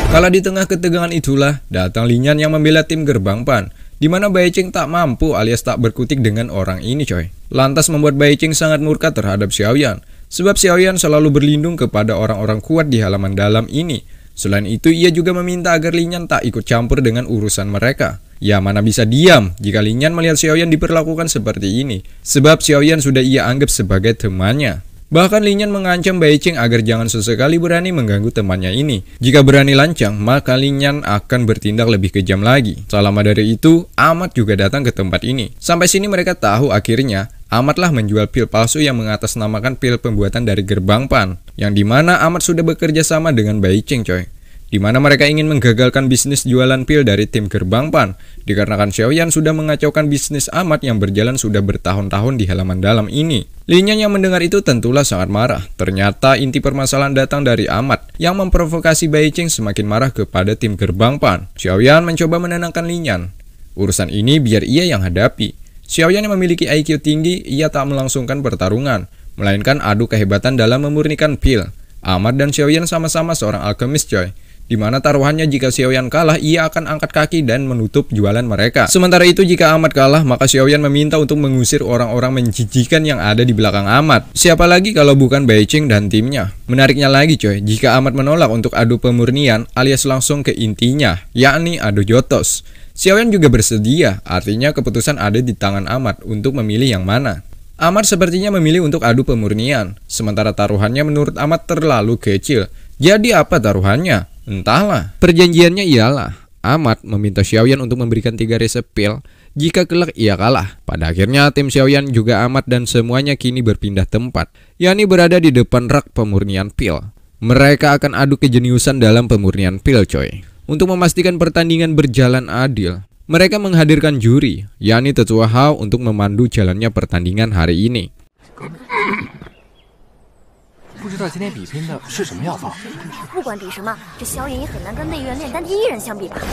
Kala di tengah ketegangan itulah datang Lin Yan yang membela tim Gerbang Pan, di mana Bai Cheng tak mampu alias tak berkutik dengan orang ini, coy. Lantas membuat Bai Cheng sangat murka terhadap Xiaoyan, sebab Xiaoyan selalu berlindung kepada orang-orang kuat di halaman dalam ini. Selain itu ia juga meminta agar Lin Yan tak ikut campur dengan urusan mereka. Ya mana bisa diam jika Lin Yan melihat Xiaoyan diperlakukan seperti ini, sebab Xiaoyan sudah ia anggap sebagai temannya. Bahkan Lin Yan mengancam Bai Cheng agar jangan sesekali berani mengganggu temannya ini. Jika berani lancang, maka Lin Yan akan bertindak lebih kejam lagi. Tak lama dari itu, Ahmad juga datang ke tempat ini. Sampai sini mereka tahu akhirnya Ahmad lah menjual pil palsu yang mengatasnamakan pil pembuatan dari Gerbang Pan, yang dimana Ahmad sudah bekerja sama dengan Bai Cheng, coy. Di mana mereka ingin menggagalkan bisnis jualan pil dari tim Gerbang Pan, dikarenakan Xiaoyan sudah mengacaukan bisnis Ahmad yang berjalan sudah bertahun-tahun di halaman dalam ini. Lin Yan yang mendengar itu tentulah sangat marah. Ternyata inti permasalahan datang dari Ahmad yang memprovokasi Bai Cheng semakin marah kepada tim Gerbang Pan. Xiaoyan mencoba menenangkan Lin Yan. Urusan ini biar ia yang hadapi. Xiaoyan yang memiliki IQ tinggi, ia tak melangsungkan pertarungan, melainkan adu kehebatan dalam memurnikan pil. Ahmad dan Xiaoyan sama-sama seorang alkemis, coy. Di mana taruhannya jika Xiaoyan kalah, ia akan angkat kaki dan menutup jualan mereka. Sementara itu jika Ahmad kalah, maka Xiaoyan meminta untuk mengusir orang-orang menjijikan yang ada di belakang Ahmad. Siapa lagi kalau bukan Bai Cheng dan timnya. Menariknya lagi, coy, jika Ahmad menolak untuk adu pemurnian alias langsung ke intinya, yakni adu jotos, Xiaoyan juga bersedia, artinya keputusan ada di tangan Ahmad untuk memilih yang mana. Ahmad sepertinya memilih untuk adu pemurnian, sementara taruhannya menurut Ahmad terlalu kecil. Jadi apa taruhannya? Entahlah. Perjanjiannya ialah Ahmad meminta Xiaoyan untuk memberikan 3 resep pil jika kelak ia kalah. Pada akhirnya tim Xiaoyan juga Ahmad dan semuanya kini berpindah tempat, yakni berada di depan rak pemurnian pil. Mereka akan adu kejeniusan dalam pemurnian pil, coy. Untuk memastikan pertandingan berjalan adil, mereka menghadirkan juri, yakni Tetua Hao untuk memandu jalannya pertandingan hari ini.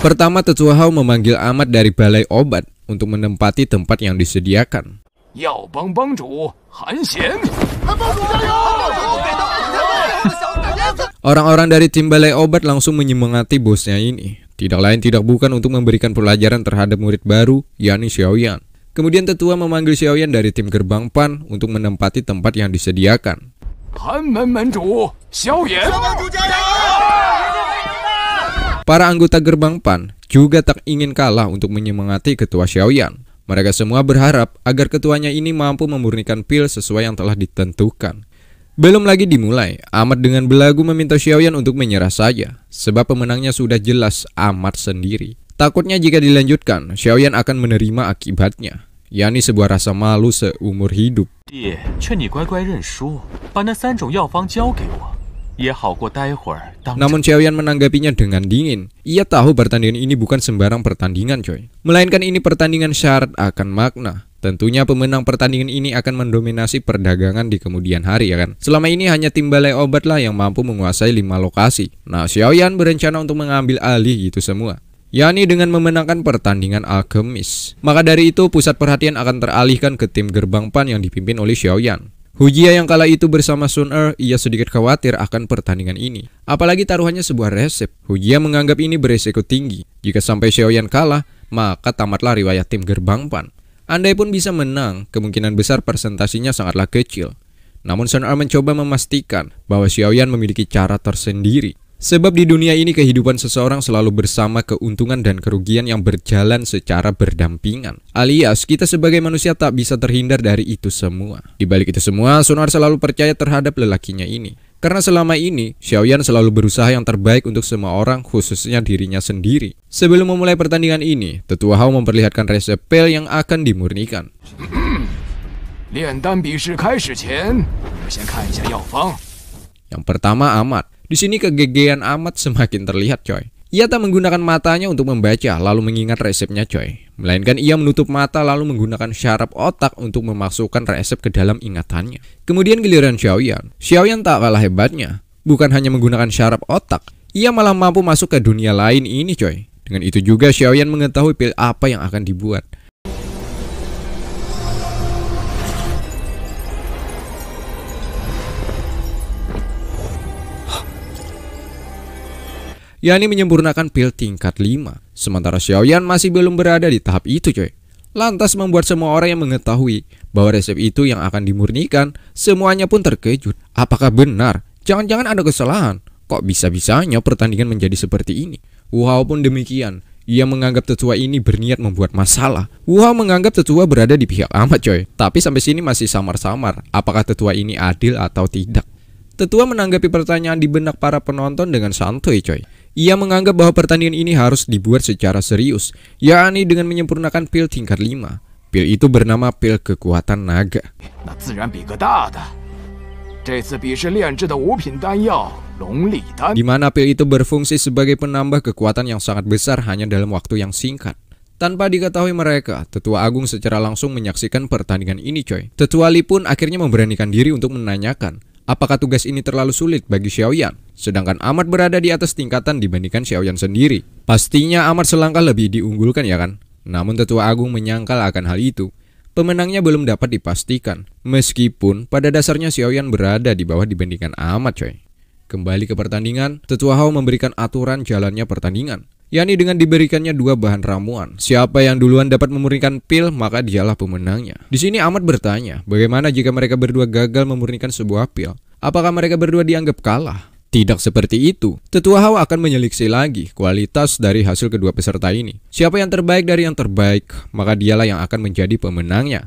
Pertama, Tetua Hao memanggil Ahmad dari balai obat untuk menempati tempat yang disediakan. Orang-orang dari tim balai obat langsung menyemangati bosnya ini. Tidak lain tidak bukan untuk memberikan pelajaran terhadap murid baru, yakni Xiaoyan. Kemudian tetua memanggil Xiaoyan dari tim Gerbang Pan untuk menempati tempat yang disediakan. Para anggota Gerbang Pan juga tak ingin kalah untuk menyemangati ketua Xiaoyan. Mereka semua berharap agar ketuanya ini mampu memurnikan pil sesuai yang telah ditentukan. Belum lagi dimulai, Ahmad dengan belagu meminta Xiaoyan untuk menyerah saja, sebab pemenangnya sudah jelas Ahmad sendiri. Takutnya jika dilanjutkan, Xiaoyan akan menerima akibatnya, yakni sebuah rasa malu seumur hidup. Namun Xiaoyan menanggapinya dengan dingin. Ia tahu pertandingan ini bukan sembarang pertandingan, coy. Melainkan ini pertandingan syarat akan makna. Tentunya pemenang pertandingan ini akan mendominasi perdagangan di kemudian hari, ya kan? Selama ini hanya tim balai obat lah yang mampu menguasai 5 lokasi. Nah, Xiaoyan berencana untuk mengambil alih itu semua, yakni dengan memenangkan pertandingan alkemis. Maka dari itu pusat perhatian akan teralihkan ke tim Gerbang Pan yang dipimpin oleh Xiaoyan. Hujia yang kala itu bersama Sun Er, ia sedikit khawatir akan pertandingan ini. Apalagi taruhannya sebuah resep. Hujia menganggap ini beresiko tinggi. Jika sampai Xiaoyan kalah, maka tamatlah riwayat tim Gerbang Pan. Andai pun bisa menang, kemungkinan besar presentasinya sangatlah kecil. Namun Sun Er mencoba memastikan bahwa Xiaoyan memiliki cara tersendiri. Sebab di dunia ini kehidupan seseorang selalu bersama keuntungan dan kerugian yang berjalan secara berdampingan. Alias kita sebagai manusia tak bisa terhindar dari itu semua. Di balik itu semua, Sun Er selalu percaya terhadap lelakinya ini. Karena selama ini, Xiaoyan selalu berusaha yang terbaik untuk semua orang, khususnya dirinya sendiri. Sebelum memulai pertandingan ini, Tetua Hao memperlihatkan resep pil yang akan dimurnikan. Yang pertama Amat. Di sini kegegean Amat semakin terlihat, coy. Ia tak menggunakan matanya untuk membaca lalu mengingat resepnya, coy. Melainkan ia menutup mata lalu menggunakan syaraf otak untuk memasukkan resep ke dalam ingatannya. Kemudian giliran Xiaoyan. Xiaoyan tak kalah hebatnya. Bukan hanya menggunakan syaraf otak, ia malah mampu masuk ke dunia lain ini, coy. Dengan itu juga Xiaoyan mengetahui pil apa yang akan dibuat. yakni menyempurnakan pil tingkat 5. Sementara Xiaoyan masih belum berada di tahap itu, coy. Lantas membuat semua orang yang mengetahui bahwa resep itu yang akan dimurnikan, semuanya pun terkejut. Apakah benar? Jangan-jangan ada kesalahan. Kok bisa-bisanya pertandingan menjadi seperti ini? Walaupun demikian, ia menganggap tetua ini berniat membuat masalah. Wu Hao menganggap tetua berada di pihak Amat, coy. Tapi sampai sini masih samar-samar. Apakah tetua ini adil atau tidak? Tetua menanggapi pertanyaan di benak para penonton dengan santuy, coy. Ia menganggap bahwa pertandingan ini harus dibuat secara serius, yakni dengan menyempurnakan pil tingkat 5. Pil itu bernama pil kekuatan naga. Di mana pil itu berfungsi sebagai penambah kekuatan yang sangat besar hanya dalam waktu yang singkat. Tanpa diketahui mereka, Tetua Agung secara langsung menyaksikan pertandingan ini, coy. Tetua Li pun akhirnya memberanikan diri untuk menanyakan, apakah tugas ini terlalu sulit bagi Xiaoyan? Sedangkan Amat berada di atas tingkatan dibandingkan Xiaoyan sendiri. Pastinya Amat selangkah lebih diunggulkan, ya kan? Namun Tetua Agung menyangkal akan hal itu. Pemenangnya belum dapat dipastikan, meskipun pada dasarnya Xiaoyan berada di bawah dibandingkan Amat, coy. Kembali ke pertandingan, Tetua Hao memberikan aturan jalannya pertandingan, yakni dengan diberikannya 2 bahan ramuan. Siapa yang duluan dapat memurnikan pil, maka dialah pemenangnya. Di sini Amat bertanya, bagaimana jika mereka berdua gagal memurnikan sebuah pil? Apakah mereka berdua dianggap kalah? Tidak seperti itu. Tetua Hao akan menyeleksi lagi kualitas dari hasil kedua peserta ini. Siapa yang terbaik dari yang terbaik, maka dialah yang akan menjadi pemenangnya.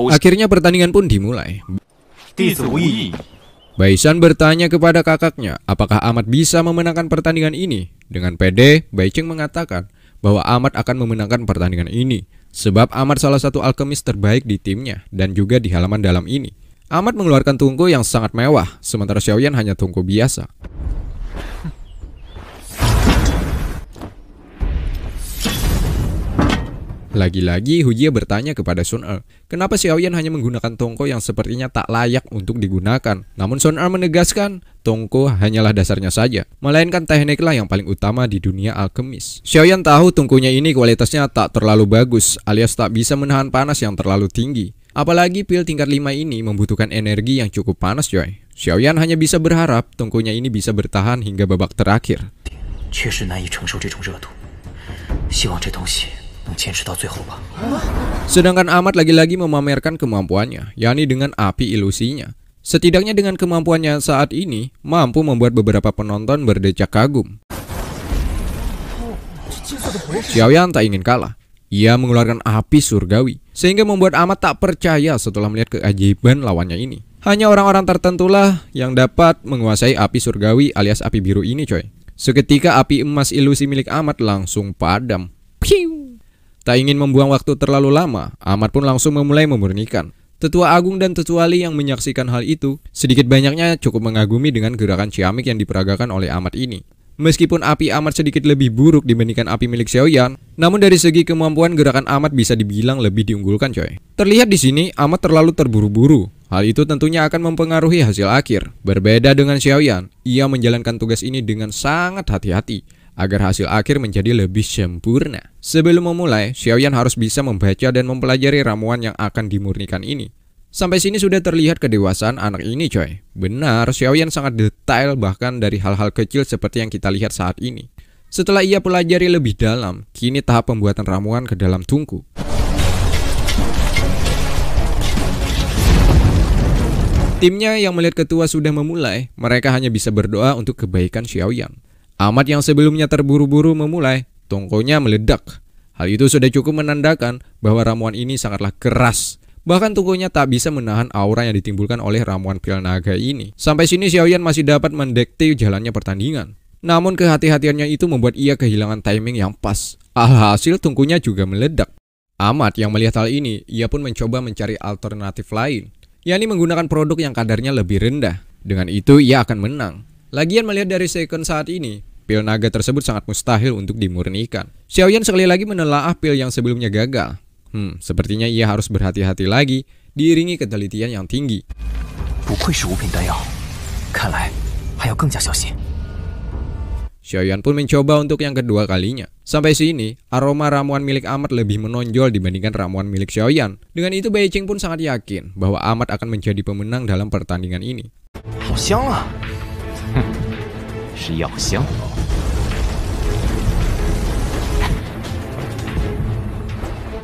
Akhirnya pertandingan pun dimulai. Baisan bertanya kepada kakaknya, apakah Amat bisa memenangkan pertandingan ini? Dengan pede, Baicheng mengatakan bahwa Amat akan memenangkan pertandingan ini. Sebab Amat salah satu alkemis terbaik di timnya dan juga di halaman dalam ini. Amat mengeluarkan tungku yang sangat mewah, sementara Xiaoyan hanya tungku biasa. Lagi-lagi Hujie bertanya kepada Sun Er, kenapa Xiaoyan hanya menggunakan tongko yang sepertinya tak layak untuk digunakan. Namun Sun Er menegaskan, tongko hanyalah dasarnya saja, melainkan tekniklah yang paling utama di dunia alkemis. Xiaoyan tahu tongkonya ini kualitasnya tak terlalu bagus, alias tak bisa menahan panas yang terlalu tinggi. Apalagi pil tingkat 5 ini membutuhkan energi yang cukup panas, coy. Xiaoyan hanya bisa berharap tongkonya ini bisa bertahan hingga babak terakhir. Sedangkan Amat lagi-lagi memamerkan kemampuannya, yakni dengan api ilusinya. Setidaknya dengan kemampuannya saat ini, mampu membuat beberapa penonton berdecak kagum. Xiaoyan tak ingin kalah. Ia mengeluarkan api surgawi, sehingga membuat Amat tak percaya setelah melihat keajaiban lawannya ini. Hanya orang-orang tertentulah yang dapat menguasai api surgawi alias api biru ini, coy. Seketika api emas ilusi milik Amat langsung padam. Piu! Tak ingin membuang waktu terlalu lama, Amat pun langsung memulai memurnikan. Tetua Agung dan Tetua Li yang menyaksikan hal itu, sedikit banyaknya cukup mengagumi dengan gerakan ciamik yang diperagakan oleh Amat ini. Meskipun api Amat sedikit lebih buruk dibandingkan api milik Xiaoyan, namun dari segi kemampuan gerakan Amat bisa dibilang lebih diunggulkan, coy. Terlihat di sini Amat terlalu terburu-buru. Hal itu tentunya akan mempengaruhi hasil akhir. Berbeda dengan Xiaoyan, ia menjalankan tugas ini dengan sangat hati-hati agar hasil akhir menjadi lebih sempurna. Sebelum memulai, Xiaoyan harus bisa membaca dan mempelajari ramuan yang akan dimurnikan ini. Sampai sini sudah terlihat kedewasaan anak ini, coy. Benar, Xiaoyan sangat detail bahkan dari hal-hal kecil seperti yang kita lihat saat ini. Setelah ia pelajari lebih dalam, kini tahap pembuatan ramuan ke dalam tungku. Timnya yang melihat ketua sudah memulai, mereka hanya bisa berdoa untuk kebaikan Xiaoyan. Ahmad yang sebelumnya terburu-buru memulai, tongkonya meledak. Hal itu sudah cukup menandakan bahwa ramuan ini sangatlah keras. Bahkan tungkunya tak bisa menahan aura yang ditimbulkan oleh ramuan pil naga ini. Sampai sini Xiaoyan masih dapat mendikte jalannya pertandingan. Namun kehati-hatiannya itu membuat ia kehilangan timing yang pas. Alhasil tungkunya juga meledak. Ahmad yang melihat hal ini, ia pun mencoba mencari alternatif lain, yakni menggunakan produk yang kadarnya lebih rendah. Dengan itu ia akan menang. Lagian melihat dari second saat ini, pil naga tersebut sangat mustahil untuk dimurnikan. Xiaoyan sekali lagi menelaah pil yang sebelumnya gagal. Sepertinya ia harus berhati-hati lagi, diiringi ketelitian yang tinggi. Xiaoyan pun mencoba untuk yang kedua kalinya. Sampai sini, aroma ramuan milik Ahmad lebih menonjol dibandingkan ramuan milik Xiaoyan. Dengan itu Bai Qing pun sangat yakin bahwa Ahmad akan menjadi pemenang dalam pertandingan ini.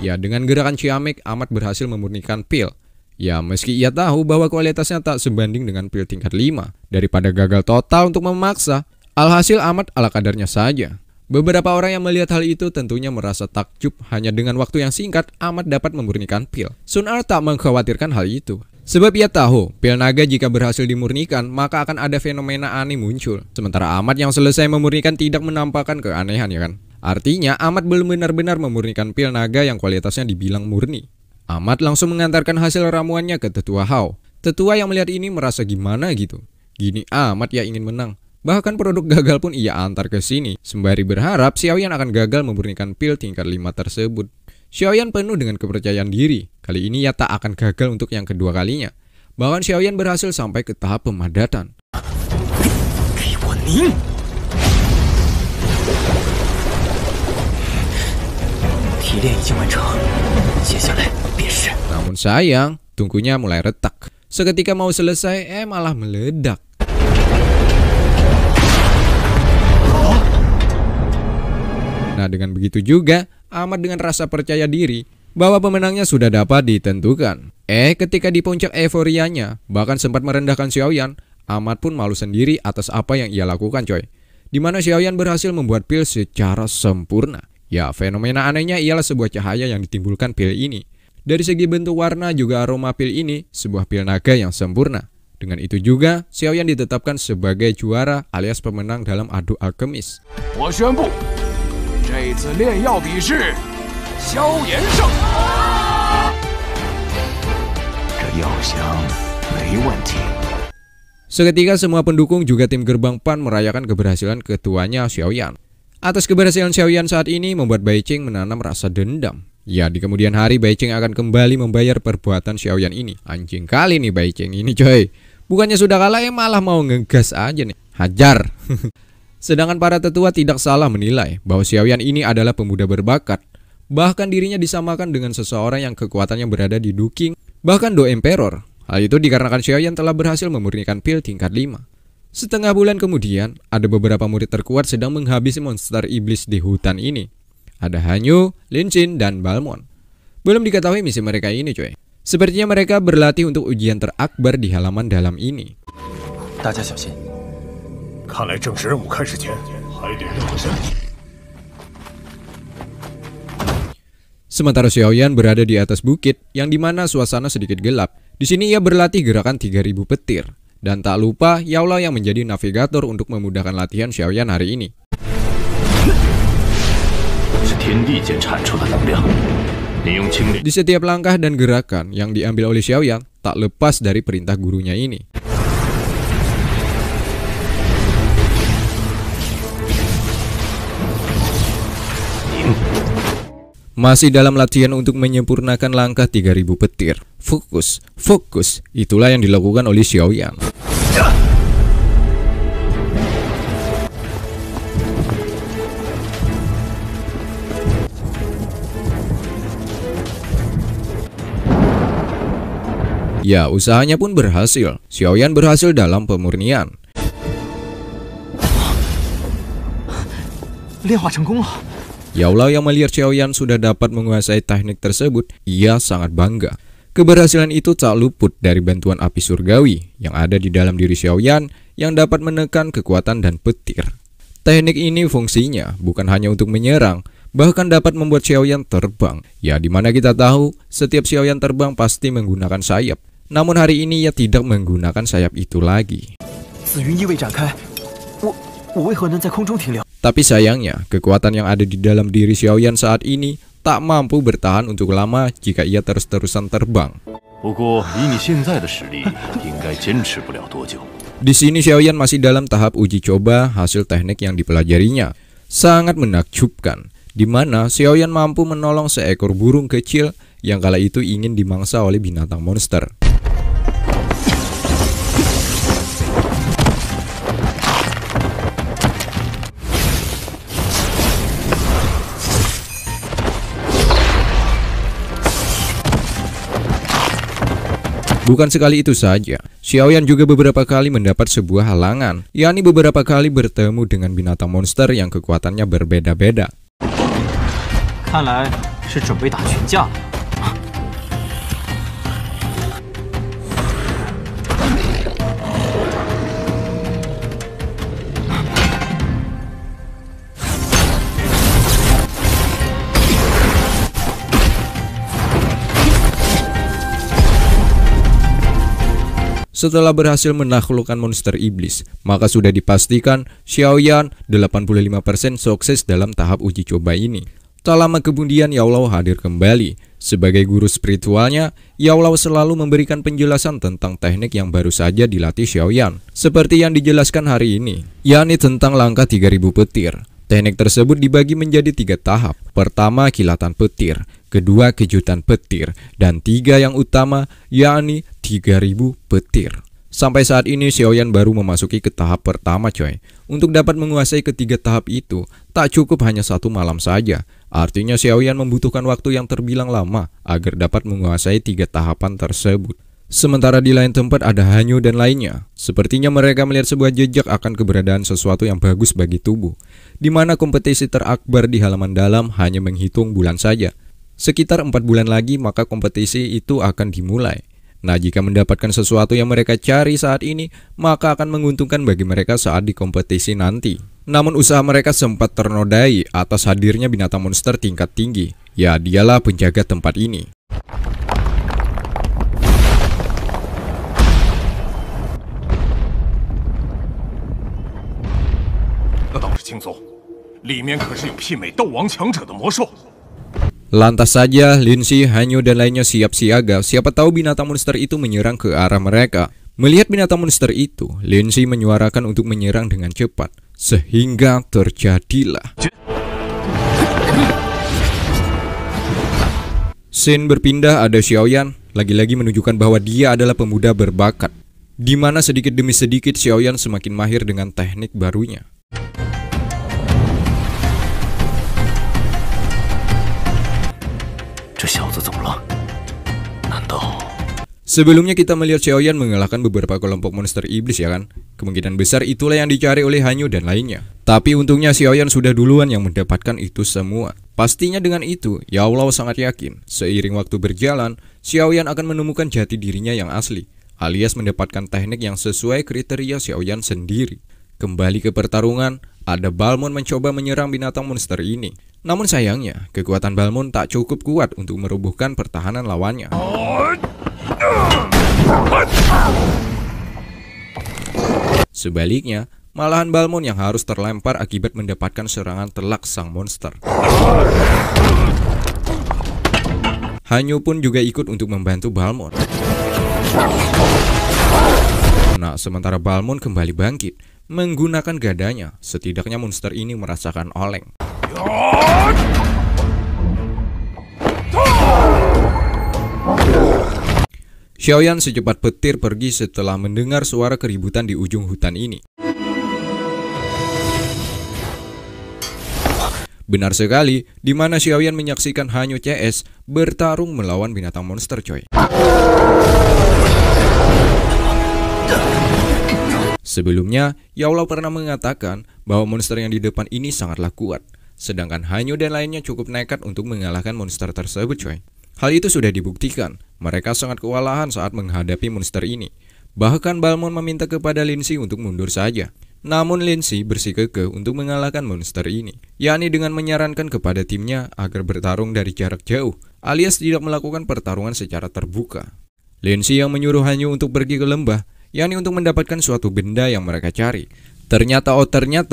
Ya, dengan gerakan ciamik, Ahmad berhasil memurnikan pil. Ya, meski ia tahu bahwa kualitasnya tak sebanding dengan pil tingkat 5. Daripada gagal total untuk memaksa, alhasil Ahmad ala kadarnya saja. Beberapa orang yang melihat hal itu tentunya merasa takjub. Hanya dengan waktu yang singkat, Ahmad dapat memurnikan pil. Sun Er tak mengkhawatirkan hal itu. Sebab ia tahu, pil naga jika berhasil dimurnikan, maka akan ada fenomena aneh muncul. Sementara Ahmad yang selesai memurnikan tidak menampakkan keanehan, ya kan? Artinya, Ahmad belum benar-benar memurnikan pil naga yang kualitasnya dibilang murni. Ahmad langsung mengantarkan hasil ramuannya ke Tetua Hao. Tetua yang melihat ini merasa gimana gitu. Gini amat ya ingin menang. Bahkan produk gagal pun ia antar ke sini, sembari berharap Xiaoyan akan gagal memurnikan pil tingkat 5 tersebut. Xiaoyan penuh dengan kepercayaan diri. Kali ini ia tak akan gagal untuk yang kedua kalinya. Bahkan Xiaoyan berhasil sampai ke tahap pemadatan. Namun sayang, tungkunya mulai retak. Seketika mau selesai, malah meledak. Nah, dengan begitu juga, Ahmad dengan rasa percaya diri bahwa pemenangnya sudah dapat ditentukan. Ketika di puncak euforianya, bahkan sempat merendahkan Xiaoyan, Ahmad pun malu sendiri atas apa yang ia lakukan, coy. Dimana Xiaoyan berhasil membuat pil secara sempurna. Ya, fenomena anehnya ialah sebuah cahaya yang ditimbulkan pil ini. Dari segi bentuk warna juga aroma pil ini, sebuah pil naga yang sempurna. Dengan itu juga, Xiaoyan ditetapkan sebagai juara alias pemenang dalam adu alkemis. Seketika semua pendukung juga tim gerbang PAN merayakan keberhasilan ketuanya Xiaoyan. Atas keberhasilan Xiaoyan saat ini membuat Bai Qing menanam rasa dendam. Ya, di kemudian hari Bai Qing akan kembali membayar perbuatan Xiaoyan ini. Anjing kali nih Bai Qing ini, coy. Bukannya sudah kalah, malah mau ngegas aja nih. Hajar. Sedangkan para tetua tidak salah menilai bahwa Xiaoyan ini adalah pemuda berbakat. Bahkan dirinya disamakan dengan seseorang yang kekuatannya berada di Duking, bahkan Do Emperor. Hal itu dikarenakan Xiaoyan telah berhasil memurnikan pil tingkat 5. Setengah bulan kemudian, ada beberapa murid terkuat sedang menghabisi monster iblis di hutan ini. Ada Hanyu, Lin Xin, dan Balmon. Belum diketahui misi mereka ini, coy. Sepertinya mereka berlatih untuk ujian terakbar di halaman dalam ini. Sementara Xiaoyan berada di atas bukit, yang dimana suasana sedikit gelap. Di sini ia berlatih gerakan 3000 petir. Dan tak lupa, Yaola yang menjadi navigator untuk memudahkan latihan Xiaoyan hari ini. Di setiap langkah dan gerakan yang diambil oleh Xiaoyan, tak lepas dari perintah gurunya ini. Masih dalam latihan untuk menyempurnakan langkah 3000 petir. Fokus, fokus, itulah yang dilakukan oleh Xiaoyan. Ya, usahanya pun berhasil. Xiaoyan berhasil dalam pemurnian. Yao Lao yang melihat Xiaoyan sudah dapat menguasai teknik tersebut, ia sangat bangga. Keberhasilan itu tak luput dari bantuan api surgawi yang ada di dalam diri Xiaoyan yang dapat menekan kekuatan dan petir. Teknik ini fungsinya bukan hanya untuk menyerang, bahkan dapat membuat Xiaoyan terbang. Ya, dimana kita tahu setiap Xiaoyan terbang pasti menggunakan sayap. Namun hari ini ia tidak menggunakan sayap itu lagi. Tapi sayangnya, kekuatan yang ada di dalam diri Xiaoyan saat ini tak mampu bertahan untuk lama jika ia terus-terusan terbang. Di sini Xiaoyan masih dalam tahap uji coba hasil teknik yang dipelajarinya. Sangat menakjubkan, di mana Xiaoyan mampu menolong seekor burung kecil yang kala itu ingin dimangsa oleh binatang monster. Bukan sekali itu saja, Xiaoyan juga beberapa kali mendapat sebuah halangan, yakni beberapa kali bertemu dengan binatang monster yang kekuatannya berbeda-beda. 看来是准备打群架了。 Setelah berhasil menaklukkan monster iblis, maka sudah dipastikan Xiaoyan 85% sukses dalam tahap uji coba ini. Tak lama kemudian Yao Lao hadir kembali. Sebagai guru spiritualnya, Yao Lao selalu memberikan penjelasan tentang teknik yang baru saja dilatih Xiaoyan, seperti yang dijelaskan hari ini, yakni tentang langkah 3000 petir. Teknik tersebut dibagi menjadi 3 tahap. Pertama, kilatan petir, kedua, kejutan petir, dan 3 yang utama, yakni 3000 petir. Sampai saat ini Xiaoyan baru memasuki ke tahap pertama, coy. Untuk dapat menguasai ketiga tahap itu, tak cukup hanya 1 malam saja. Artinya Xiaoyan membutuhkan waktu yang terbilang lama agar dapat menguasai 3 tahapan tersebut. Sementara di lain tempat ada Hanyu dan lainnya. Sepertinya mereka melihat sebuah jejak akan keberadaan sesuatu yang bagus bagi tubuh, di mana kompetisi terakbar di halaman dalam hanya menghitung bulan saja. Sekitar 4 bulan lagi maka kompetisi itu akan dimulai. Nah, jika mendapatkan sesuatu yang mereka cari saat ini, maka akan menguntungkan bagi mereka saat di kompetisi nanti. Namun usaha mereka sempat ternodai atas hadirnya binatang monster tingkat tinggi. Ya, dialah penjaga tempat ini. Lantas saja, Lin Xi, Hanyu, dan lainnya siap siaga. Siapa tahu binatang monster itu menyerang ke arah mereka. Melihat binatang monster itu, Lin Xi menyuarakan untuk menyerang dengan cepat. Sehingga terjadilah. Scene berpindah, ada Xiaoyan lagi-lagi menunjukkan bahwa dia adalah pemuda berbakat, di mana sedikit demi sedikit Xiaoyan semakin mahir dengan teknik barunya. Sebelumnya kita melihat Xiaoyan mengalahkan beberapa kelompok monster iblis, ya kan? Kemungkinan besar itulah yang dicari oleh Hanyu dan lainnya. Tapi untungnya Xiaoyan sudah duluan yang mendapatkan itu semua. Pastinya dengan itu, Yao Lao sangat yakin seiring waktu berjalan, Xiaoyan akan menemukan jati dirinya yang asli, alias mendapatkan teknik yang sesuai kriteria Xiaoyan sendiri. Kembali ke pertarungan, ada Balmond mencoba menyerang binatang monster ini. Namun sayangnya, kekuatan Balmond tak cukup kuat untuk merobohkan pertahanan lawannya. Sebaliknya, malahan Balmond yang harus terlempar akibat mendapatkan serangan telak sang monster. Hanyu pun juga ikut untuk membantu Balmond. Nah, sementara Balmond kembali bangkit, menggunakan gadanya, setidaknya monster ini merasakan oleng. Xiaoyan secepat petir pergi setelah mendengar suara keributan di ujung hutan ini. Benar sekali, di mana Xiaoyan menyaksikan Hanyu CS bertarung melawan binatang monster, coy. Sebelumnya, Yaolau pernah mengatakan bahwa monster yang di depan ini sangatlah kuat. Sedangkan Hanyu dan lainnya cukup nekat untuk mengalahkan monster tersebut, coy. Hal itu sudah dibuktikan. Mereka sangat kewalahan saat menghadapi monster ini. Bahkan Balmond meminta kepada Linzi untuk mundur saja. Namun Linzi bersikukuh untuk mengalahkan monster ini, yakni dengan menyarankan kepada timnya agar bertarung dari jarak jauh, alias tidak melakukan pertarungan secara terbuka. Linzi yang menyuruh Hanyu untuk pergi ke lembah, yakni untuk mendapatkan suatu benda yang mereka cari. Ternyata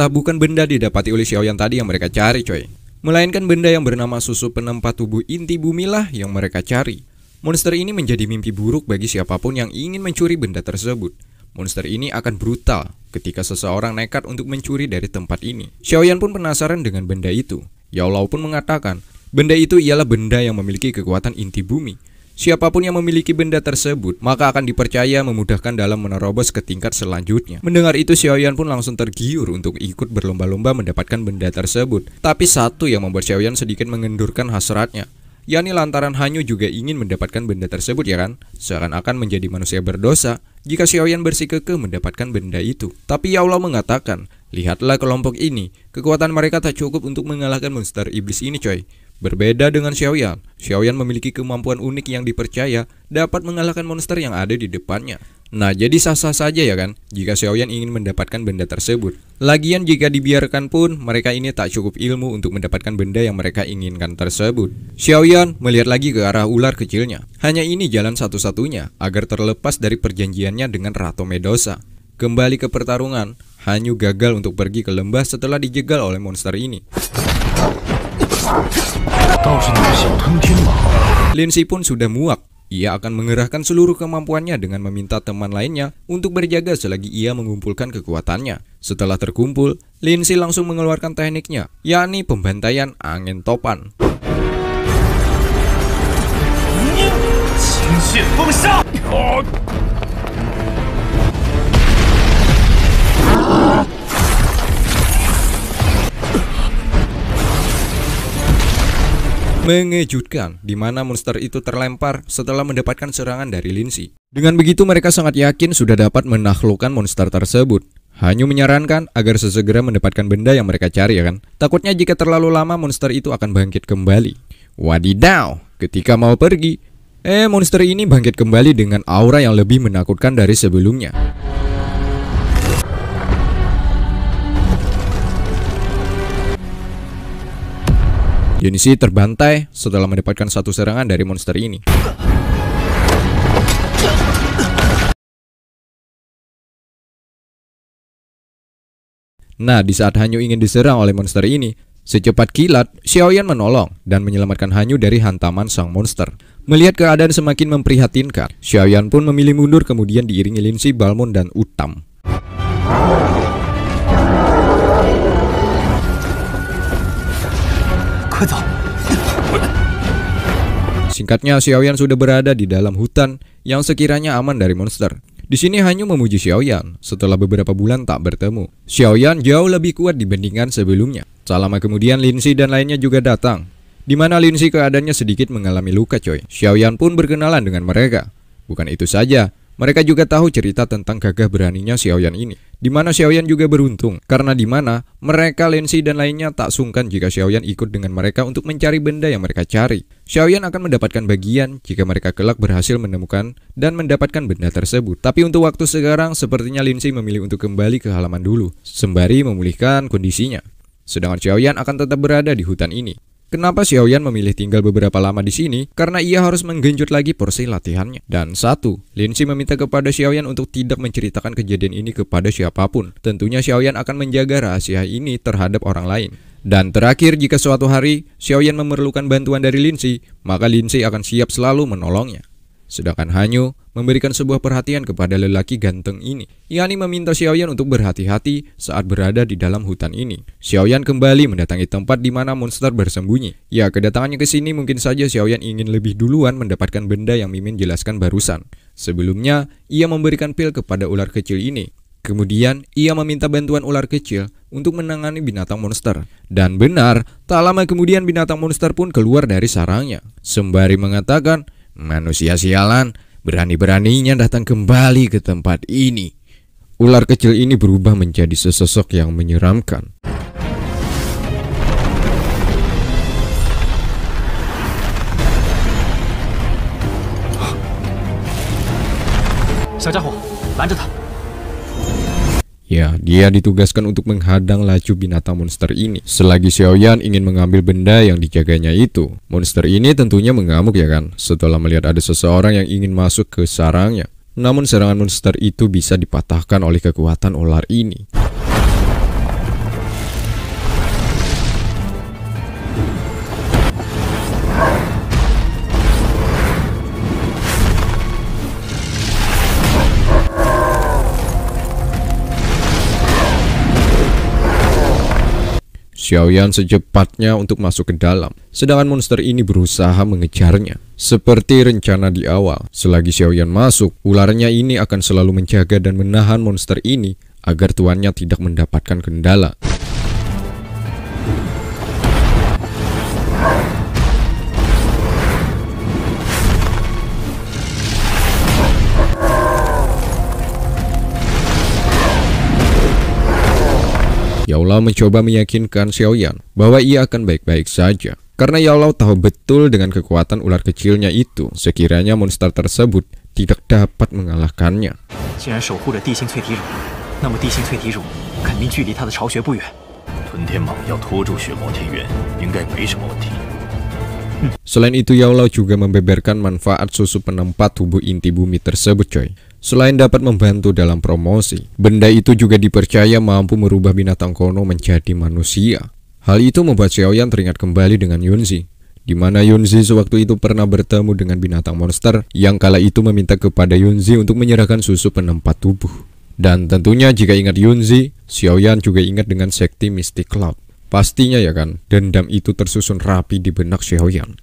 bukan benda didapati oleh Xiaoyan tadi yang mereka cari, coy. Melainkan benda yang bernama susu penempat tubuh inti bumi lah yang mereka cari. Monster ini menjadi mimpi buruk bagi siapapun yang ingin mencuri benda tersebut. Monster ini akan brutal ketika seseorang nekat untuk mencuri dari tempat ini. Xiaoyan pun penasaran dengan benda itu. Yaolau pun mengatakan, benda itu ialah benda yang memiliki kekuatan inti bumi. Siapapun yang memiliki benda tersebut, maka akan dipercaya memudahkan dalam menerobos ke tingkat selanjutnya. Mendengar itu, Xiaoyan pun langsung tergiur untuk ikut berlomba-lomba mendapatkan benda tersebut. Tapi satu yang membuat Xiaoyan sedikit mengendurkan hasratnya, yakni lantaran Hanyu juga ingin mendapatkan benda tersebut, ya kan? Seakan-akan menjadi manusia berdosa jika Xiaoyan bersikukuh mendapatkan benda itu. Tapi Yaolau mengatakan, lihatlah kelompok ini, kekuatan mereka tak cukup untuk mengalahkan monster iblis ini, coy. Berbeda dengan Xiaoyan, Xiaoyan memiliki kemampuan unik yang dipercaya dapat mengalahkan monster yang ada di depannya. Nah, jadi sah-sah saja ya kan, jika Xiaoyan ingin mendapatkan benda tersebut. Lagian jika dibiarkan pun, mereka ini tak cukup ilmu untuk mendapatkan benda yang mereka inginkan tersebut. Xiaoyan melihat lagi ke arah ular kecilnya. Hanya ini jalan satu-satunya agar terlepas dari perjanjiannya dengan Ratu Medusa. Kembali ke pertarungan, Hanyu gagal untuk pergi ke lembah setelah dijegal oleh monster ini. Linzi pun sudah muak. Ia akan mengerahkan seluruh kemampuannya dengan meminta teman lainnya untuk berjaga selagi ia mengumpulkan kekuatannya. Setelah terkumpul, Linzi langsung mengeluarkan tekniknya, yakni pembantaian angin topan. Mengejutkan, di mana monster itu terlempar setelah mendapatkan serangan dari Linzi. Dengan begitu mereka sangat yakin sudah dapat menaklukkan monster tersebut. Hanyu menyarankan agar sesegera mendapatkan benda yang mereka cari, ya kan? Takutnya jika terlalu lama monster itu akan bangkit kembali. Wadidaw, ketika mau pergi, monster ini bangkit kembali dengan aura yang lebih menakutkan dari sebelumnya. Linzi terbantai setelah mendapatkan satu serangan dari monster ini. Nah, di saat Hanyu ingin diserang oleh monster ini, secepat kilat, Xiaoyan menolong dan menyelamatkan Hanyu dari hantaman sang monster. Melihat keadaan semakin memprihatinkan, Xiaoyan pun memilih mundur kemudian diiringi Linzi, Balmond, dan Utam. Singkatnya, Xiaoyan sudah berada di dalam hutan yang sekiranya aman dari monster. Di sini Hanyu memuji Xiaoyan setelah beberapa bulan tak bertemu. Xiaoyan jauh lebih kuat dibandingkan sebelumnya. Tak lama kemudian Linzi dan lainnya juga datang, di mana Linzi keadaannya sedikit mengalami luka, coy. Xiaoyan pun berkenalan dengan mereka. Bukan itu saja, mereka juga tahu cerita tentang gagah beraninya Xiaoyan ini, di mana Xiaoyan juga beruntung, karena di mana mereka, Linzi dan lainnya tak sungkan jika Xiaoyan ikut dengan mereka untuk mencari benda yang mereka cari. Xiaoyan akan mendapatkan bagian jika mereka kelak berhasil menemukan dan mendapatkan benda tersebut. Tapi untuk waktu sekarang, sepertinya Linzi memilih untuk kembali ke halaman dulu, sembari memulihkan kondisinya. Sedangkan Xiaoyan akan tetap berada di hutan ini. Kenapa Xiaoyan memilih tinggal beberapa lama di sini? Karena ia harus menggenjot lagi porsi latihannya. Dan satu, Linzi meminta kepada Xiaoyan untuk tidak menceritakan kejadian ini kepada siapapun. Tentunya Xiaoyan akan menjaga rahasia ini terhadap orang lain. Dan terakhir, jika suatu hari Xiaoyan memerlukan bantuan dari Linzi, maka Linzi akan siap selalu menolongnya. Sedangkan Hanyu memberikan sebuah perhatian kepada lelaki ganteng ini, yakni meminta Xiaoyan untuk berhati-hati saat berada di dalam hutan ini. Xiaoyan kembali mendatangi tempat di mana monster bersembunyi. Ya, kedatangannya ke sini mungkin saja Xiaoyan ingin lebih duluan mendapatkan benda yang Mimin jelaskan barusan. Sebelumnya, ia memberikan pil kepada ular kecil ini. Kemudian, ia meminta bantuan ular kecil untuk menangani binatang monster. Dan benar, tak lama kemudian binatang monster pun keluar dari sarangnya, sembari mengatakan, "Manusia sialan, berani-beraninya datang kembali ke tempat ini. ular kecil ini berubah menjadi sesosok yang menyeramkan. Ya, dia ditugaskan untuk menghadang laju binatang monster ini. Selagi Xiaoyan ingin mengambil benda yang dijaganya itu, monster ini tentunya mengamuk ya kan, setelah melihat ada seseorang yang ingin masuk ke sarangnya. Namun serangan monster itu bisa dipatahkan oleh kekuatan ular ini. Xiaoyan secepatnya untuk masuk ke dalam, sedangkan monster ini berusaha mengejarnya. Seperti rencana di awal, selagi Xiaoyan masuk, ularnya ini akan selalu menjaga dan menahan monster ini agar tuannya tidak mendapatkan kendala. Yaolau mencoba meyakinkan Xiaoyan bahwa ia akan baik-baik saja. Karena Yaolau tahu betul dengan kekuatan ular kecilnya itu, sekiranya monster tersebut tidak dapat mengalahkannya. Selain itu, Yaolau juga membeberkan manfaat susu penempat tubuh inti bumi tersebut, coy. Selain dapat membantu dalam promosi, benda itu juga dipercaya mampu merubah binatang kuno menjadi manusia. Hal itu membuat Xiaoyan teringat kembali dengan Yunzi, di mana Yunzi sewaktu itu pernah bertemu dengan binatang monster yang kala itu meminta kepada Yunzi untuk menyerahkan susu penempat tubuh. Dan tentunya jika ingat Yunzi, Xiaoyan juga ingat dengan sekti Mystic Cloud. Pastinya ya kan, dendam itu tersusun rapi di benak Xiaoyan.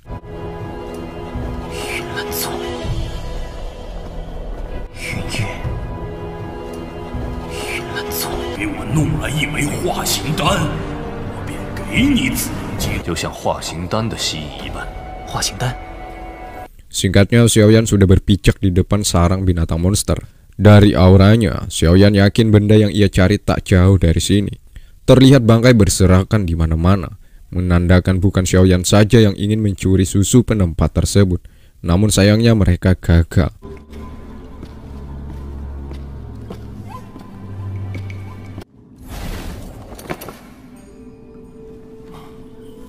Singkatnya, Xiaoyan sudah berpijak di depan sarang binatang monster. Dari auranya, Xiaoyan yakin benda yang ia cari tak jauh dari sini. Terlihat bangkai berserakan di mana-mana, menandakan bukan Xiaoyan saja yang ingin mencuri susu penempat tersebut. Namun sayangnya mereka gagal.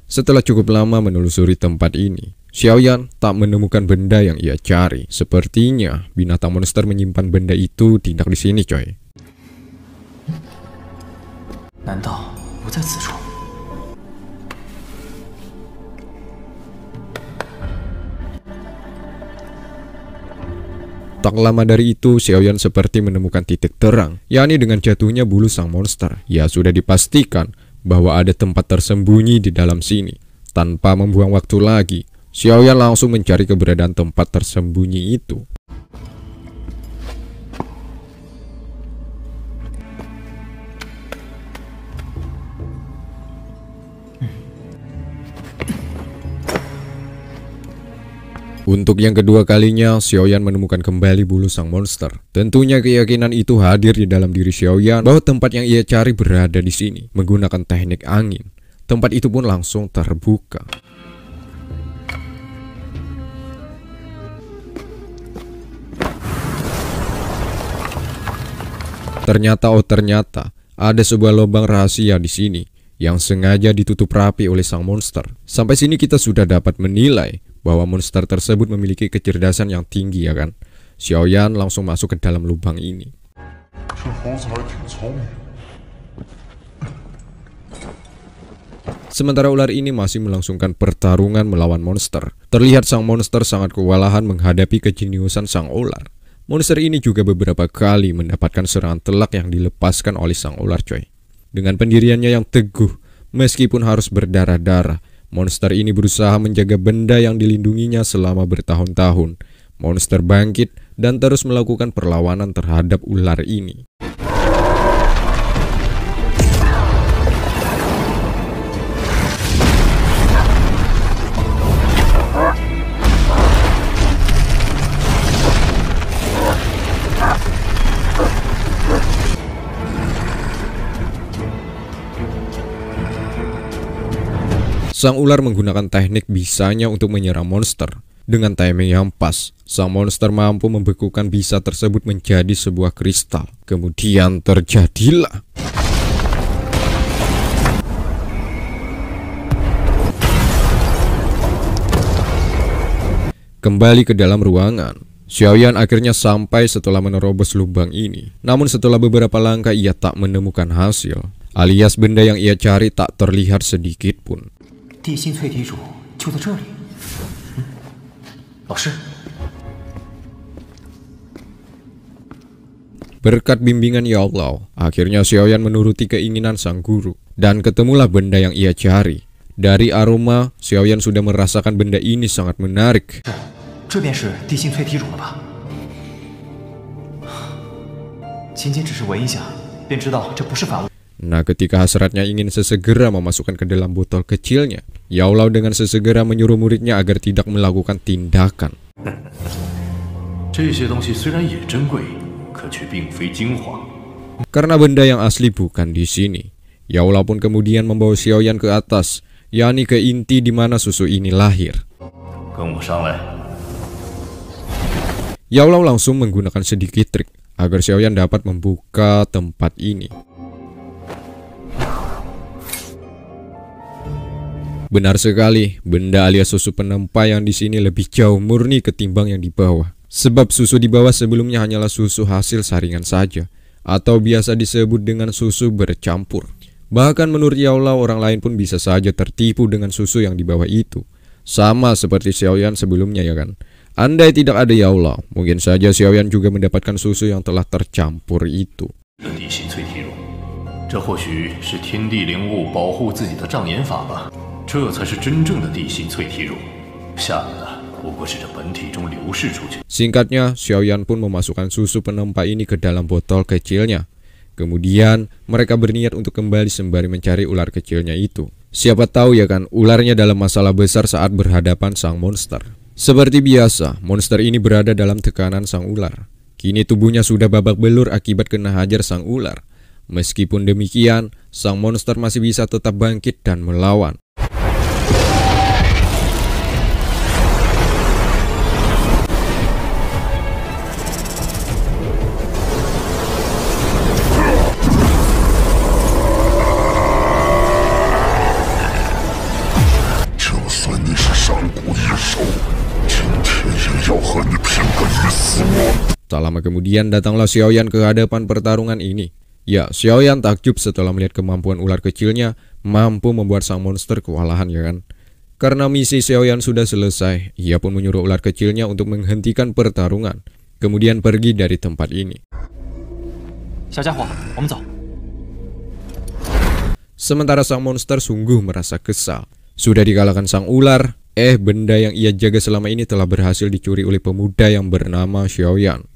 Setelah cukup lama menelusuri tempat ini, Xiaoyan tak menemukan benda yang ia cari. Sepertinya binatang monster menyimpan benda itu tidak di sini, coy. Tak lama dari itu, Xiaoyan seperti menemukan titik terang, yakni dengan jatuhnya bulu sang monster. Ya, sudah dipastikan bahwa ada tempat tersembunyi di dalam sini. Tanpa membuang waktu lagi, Xiaoyan langsung mencari keberadaan tempat tersembunyi itu. Untuk yang kedua kalinya, Xiaoyan menemukan kembali bulu sang monster. Tentunya keyakinan itu hadir di dalam diri Xiaoyan bahwa tempat yang ia cari berada di sini. Menggunakan teknik angin, tempat itu pun langsung terbuka. Ternyata ada sebuah lubang rahasia di sini yang sengaja ditutup rapi oleh sang monster. Sampai sini kita sudah dapat menilai bahwa monster tersebut memiliki kecerdasan yang tinggi, ya kan? Xiaoyan langsung masuk ke dalam lubang ini. Sementara ular ini masih melangsungkan pertarungan melawan monster. Terlihat sang monster sangat kewalahan menghadapi kejeniusan sang ular. Monster ini juga beberapa kali mendapatkan serangan telak yang dilepaskan oleh sang ular, coy. Dengan pendiriannya yang teguh, meskipun harus berdarah-darah, monster ini berusaha menjaga benda yang dilindunginya selama bertahun-tahun. Monster bangkit dan terus melakukan perlawanan terhadap ular ini. sang ular menggunakan teknik bisanya untuk menyerang monster. Dengan timing yang pas, sang monster mampu membekukan bisa tersebut menjadi sebuah kristal. Kemudian terjadilah kembali ke dalam ruangan. Xiaoyan akhirnya sampai setelah menerobos lubang ini. Namun setelah beberapa langkah ia tak menemukan hasil, alias benda yang ia cari tak terlihat sedikit pun. Berkat bimbingan Ya Allah, akhirnya Xiaoyan menuruti keinginan sang guru dan ketemulah benda yang ia cari. Dari aroma, Xiaoyan sudah merasakan benda ini sangat menarik. Nah, ketika hasratnya ingin sesegera memasukkan ke dalam botol kecilnya, Ya Allah dengan sesegera menyuruh muridnya agar tidak melakukan tindakan. Karena benda yang asli bukan di sini, Ya Allah pun kemudian membawa Xiaoyan ke atas, yakni ke inti di mana susu ini lahir. Ya Allah langsung menggunakan sedikit trik agar Xiaoyan dapat membuka tempat ini. Benar sekali, benda alias susu penempa yang di sini lebih jauh murni ketimbang yang di bawah. Sebab susu di bawah sebelumnya hanyalah susu hasil saringan saja, atau biasa disebut dengan susu bercampur. Bahkan menurut Ya Allah, orang lain pun bisa saja tertipu dengan susu yang di bawah itu. Sama seperti Xiaoyan sebelumnya ya kan. Andai tidak ada Ya Allah, mungkin saja Xiaoyan juga mendapatkan susu yang telah tercampur itu. Singkatnya, Xiaoyan pun memasukkan susu penempa ini ke dalam botol kecilnya. Kemudian mereka berniat untuk kembali sembari mencari ular kecilnya itu. Siapa tahu ya kan, ularnya dalam masalah besar saat berhadapan sang monster. Seperti biasa, monster ini berada dalam tekanan sang ular. Kini tubuhnya sudah babak belur akibat kena hajar sang ular. Meskipun demikian, sang monster masih bisa tetap bangkit dan melawan. Tak lama kemudian datanglah Xiaoyan ke hadapan pertarungan ini. Ya, Xiaoyan takjub setelah melihat kemampuan ular kecilnya mampu membuat sang monster kewalahan ya kan. Karena misi Xiaoyan sudah selesai, ia pun menyuruh ular kecilnya untuk menghentikan pertarungan, kemudian pergi dari tempat ini. Sementara sang monster sungguh merasa kesal. Sudah dikalahkan sang ular, benda yang ia jaga selama ini telah berhasil dicuri oleh pemuda yang bernama Xiaoyan.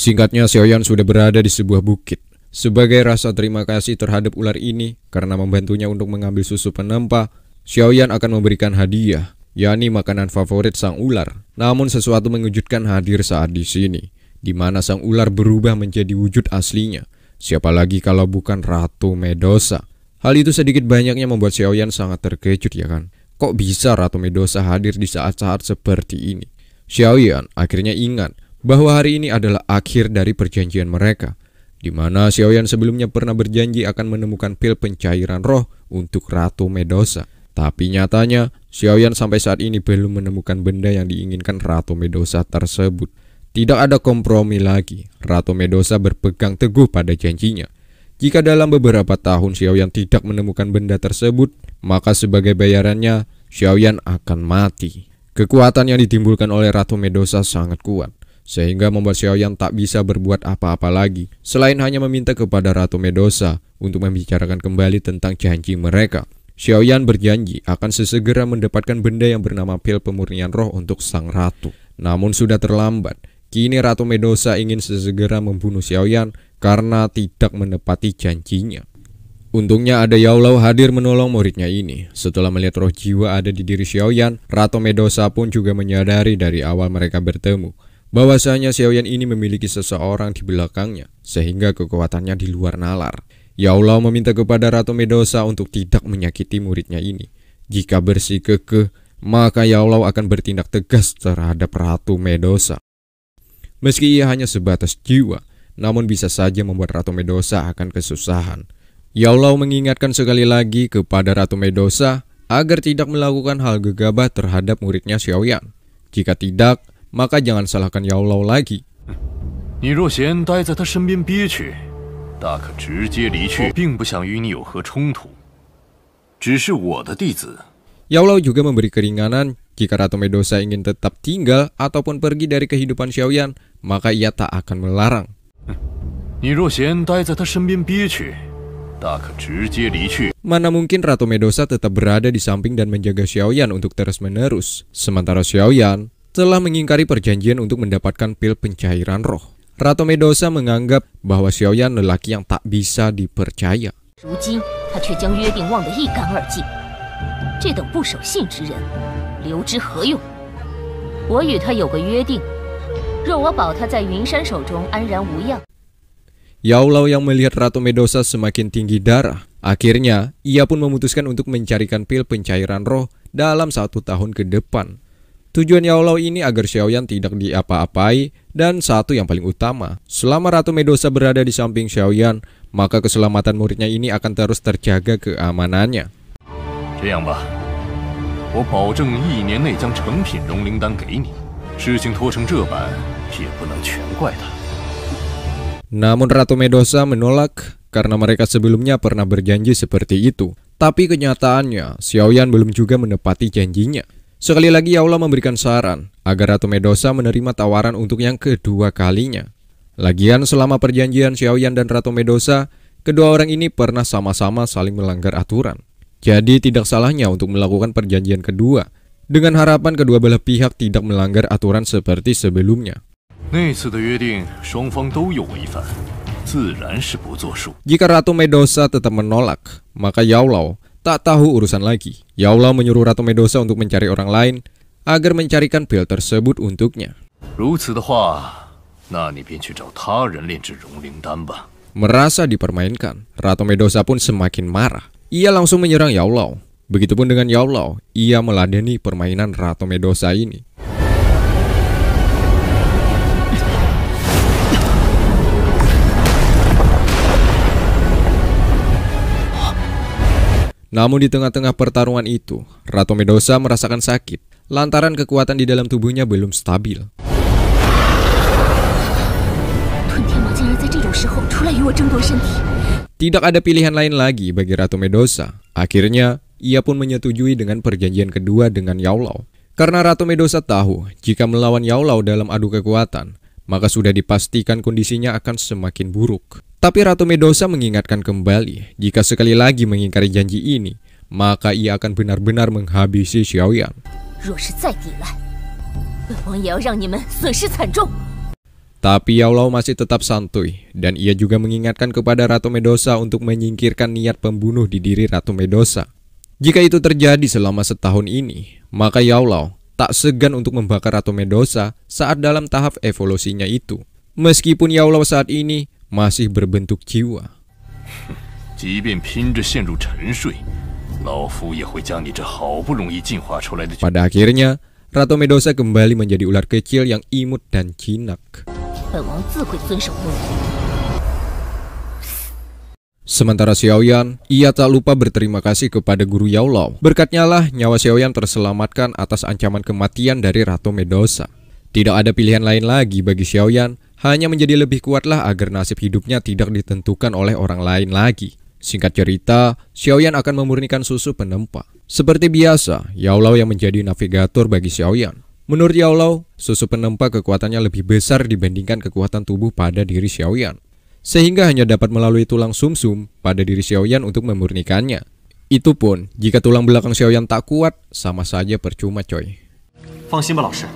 Singkatnya, Xiaoyan sudah berada di sebuah bukit. Sebagai rasa terima kasih terhadap ular ini karena membantunya untuk mengambil susu penempa, Xiaoyan akan memberikan hadiah, yakni makanan favorit sang ular. Namun sesuatu mengejutkan hadir saat di sini, di mana sang ular berubah menjadi wujud aslinya. Siapa lagi kalau bukan Ratu Medusa. Hal itu sedikit banyaknya membuat Xiaoyan sangat terkejut ya kan. Kok bisa Ratu Medusa hadir di saat-saat seperti ini? Xiaoyan akhirnya ingat bahwa hari ini adalah akhir dari perjanjian mereka, di mana Xiaoyan sebelumnya pernah berjanji akan menemukan pil pencairan roh untuk Ratu Medusa. Tapi nyatanya Xiaoyan sampai saat ini belum menemukan benda yang diinginkan Ratu Medusa tersebut. Tidak ada kompromi lagi, Ratu Medusa berpegang teguh pada janjinya. Jika dalam beberapa tahun Xiaoyan tidak menemukan benda tersebut, maka sebagai bayarannya Xiaoyan akan mati. Kekuatan yang ditimbulkan oleh Ratu Medusa sangat kuat, sehingga membuat Xiaoyan tak bisa berbuat apa-apa lagi selain hanya meminta kepada Ratu Medusa untuk membicarakan kembali tentang janji mereka. Xiaoyan berjanji akan sesegera mendapatkan benda yang bernama pil pemurnian roh untuk sang ratu. Namun sudah terlambat. Kini Ratu Medusa ingin sesegera membunuh Xiaoyan karena tidak menepati janjinya. Untungnya ada Ya Allah hadir menolong muridnya ini. Setelah melihat roh jiwa ada di diri Xiaoyan, Ratu Medusa pun juga menyadari dari awal mereka bertemu bahwasanya Xiaoyan ini memiliki seseorang di belakangnya, sehingga kekuatannya di luar nalar. Yao Lao meminta kepada Ratu Medusa untuk tidak menyakiti muridnya ini. Jika bersikukuh, maka Yao Lao akan bertindak tegas terhadap Ratu Medusa. Meski ia hanya sebatas jiwa, namun bisa saja membuat Ratu Medusa akan kesusahan. Yao Lao mengingatkan sekali lagi kepada Ratu Medusa agar tidak melakukan hal gegabah terhadap muridnya Xiaoyan. Jika tidak, maka jangan salahkan Yao Lao lagi. 你若嫌待在他身边憋屈，大可直接离去。我并不想与你有何冲突，只是我的弟子。 Yao Lao juga memberi keringanan jika Ratu Medusa ingin tetap tinggal ataupun pergi dari kehidupan Xiaoyan, maka ia tak akan melarang. 你若嫌待在他身边憋屈，大可直接离去。 Mana mungkin Ratu Medusa tetap berada di samping dan menjaga Xiaoyan untuk terus-menerus, sementara Xiaoyan telah mengingkari perjanjian untuk mendapatkan pil pencairan roh. Ratu Medusa menganggap bahwa Xiaoyan lelaki yang tak bisa dipercaya. 如今他却将约定忘得一干二净，这等不守信之人，留之何用？我与他有个约定，若我保他在云山手中安然无恙。 Yao Lao yang melihat Ratu Medusa semakin tinggi darah, akhirnya ia pun memutuskan untuk mencarikan pil pencairan roh dalam 1 tahun ke depan. Tujuan Yao Lao ini agar Xiaoyan tidak diapa-apai, dan satu yang paling utama, selama Ratu Medusa berada di samping Xiaoyan, maka keselamatan muridnya ini akan terus terjaga keamanannya. 这样吧，我保证1年内将成品融灵丹给你。事情拖成这般，也不能全怪他。 Namun Ratu Medusa menolak karena mereka sebelumnya pernah berjanji seperti itu. Tapi kenyataannya, Xiaoyan belum juga menepati janjinya. Sekali lagi Yao Lao memberikan saran agar Ratu Medusa menerima tawaran untuk yang kedua kalinya. Lagian selama perjanjian Xiaoyan dan Ratu Medusa, kedua orang ini pernah sama-sama saling melanggar aturan. Jadi tidak salahnya untuk melakukan perjanjian kedua, dengan harapan kedua belah pihak tidak melanggar aturan seperti sebelumnya. 那次的约定，双方都有违反，自然是不作数。 Jika Ratu Medusa tetap menolak, maka Yao Lao tak tahu urusan lagi. Yao Lao menyuruh Ratu Medusa untuk mencari orang lain agar mencarikan pil tersebut untuknya. 如此的话，那你便去找他人炼制融灵丹吧。 Merasa dipermainkan, Ratu Medusa pun semakin marah. Ia langsung menyerang Yao Lao. Begitupun dengan Yao Lao, ia meladeni permainan Ratu Medusa ini. Namun di tengah-tengah pertarungan itu, Ratu Medusa merasakan sakit lantaran kekuatan di dalam tubuhnya belum stabil. Tidak ada pilihan lain lagi bagi Ratu Medusa. Akhirnya, ia pun menyetujui dengan perjanjian kedua dengan Yao Lao. Karena Ratu Medusa tahu jika melawan Yao Lao dalam adu kekuatan, maka sudah dipastikan kondisinya akan semakin buruk. Tapi Ratu Medusa mengingatkan kembali, jika sekali lagi mengingkari janji ini, maka ia akan benar-benar menghabisi Xiaoyan. Tapi Yao Lao masih tetap santuy, dan ia juga mengingatkan kepada Ratu Medusa untuk menyingkirkan niat pembunuh di diri Ratu Medusa. Jika itu terjadi selama setahun ini, maka Yao Lao tak segan untuk membakar Ratu Medusa saat dalam tahap evolusinya itu. Meskipun Yao Lao saat ini masih berbentuk jiwa. Pada akhirnya, Ratu Medusa kembali menjadi ular kecil yang imut dan jinak. Sementara Xiaoyan, ia tak lupa berterima kasih kepada guru Yao Lao. Berkatnya lah nyawa Xiaoyan terselamatkan atas ancaman kematian dari Ratu Medusa. Tidak ada pilihan lain lagi bagi Xiaoyan, hanya menjadi lebih kuatlah agar nasib hidupnya tidak ditentukan oleh orang lain lagi. Singkat cerita, Xiaoyan akan memurnikan susu penempa. Seperti biasa, Yao Lao yang menjadi navigator bagi Xiaoyan. Menurut Yao Lao, susu penempa kekuatannya lebih besar dibandingkan kekuatan tubuh pada diri Xiaoyan. Sehingga hanya dapat melalui tulang sumsum pada diri Xiaoyan untuk memurnikannya. Itu pun, jika tulang belakang Xiaoyan tak kuat, sama saja percuma coy. 放心吧，老师。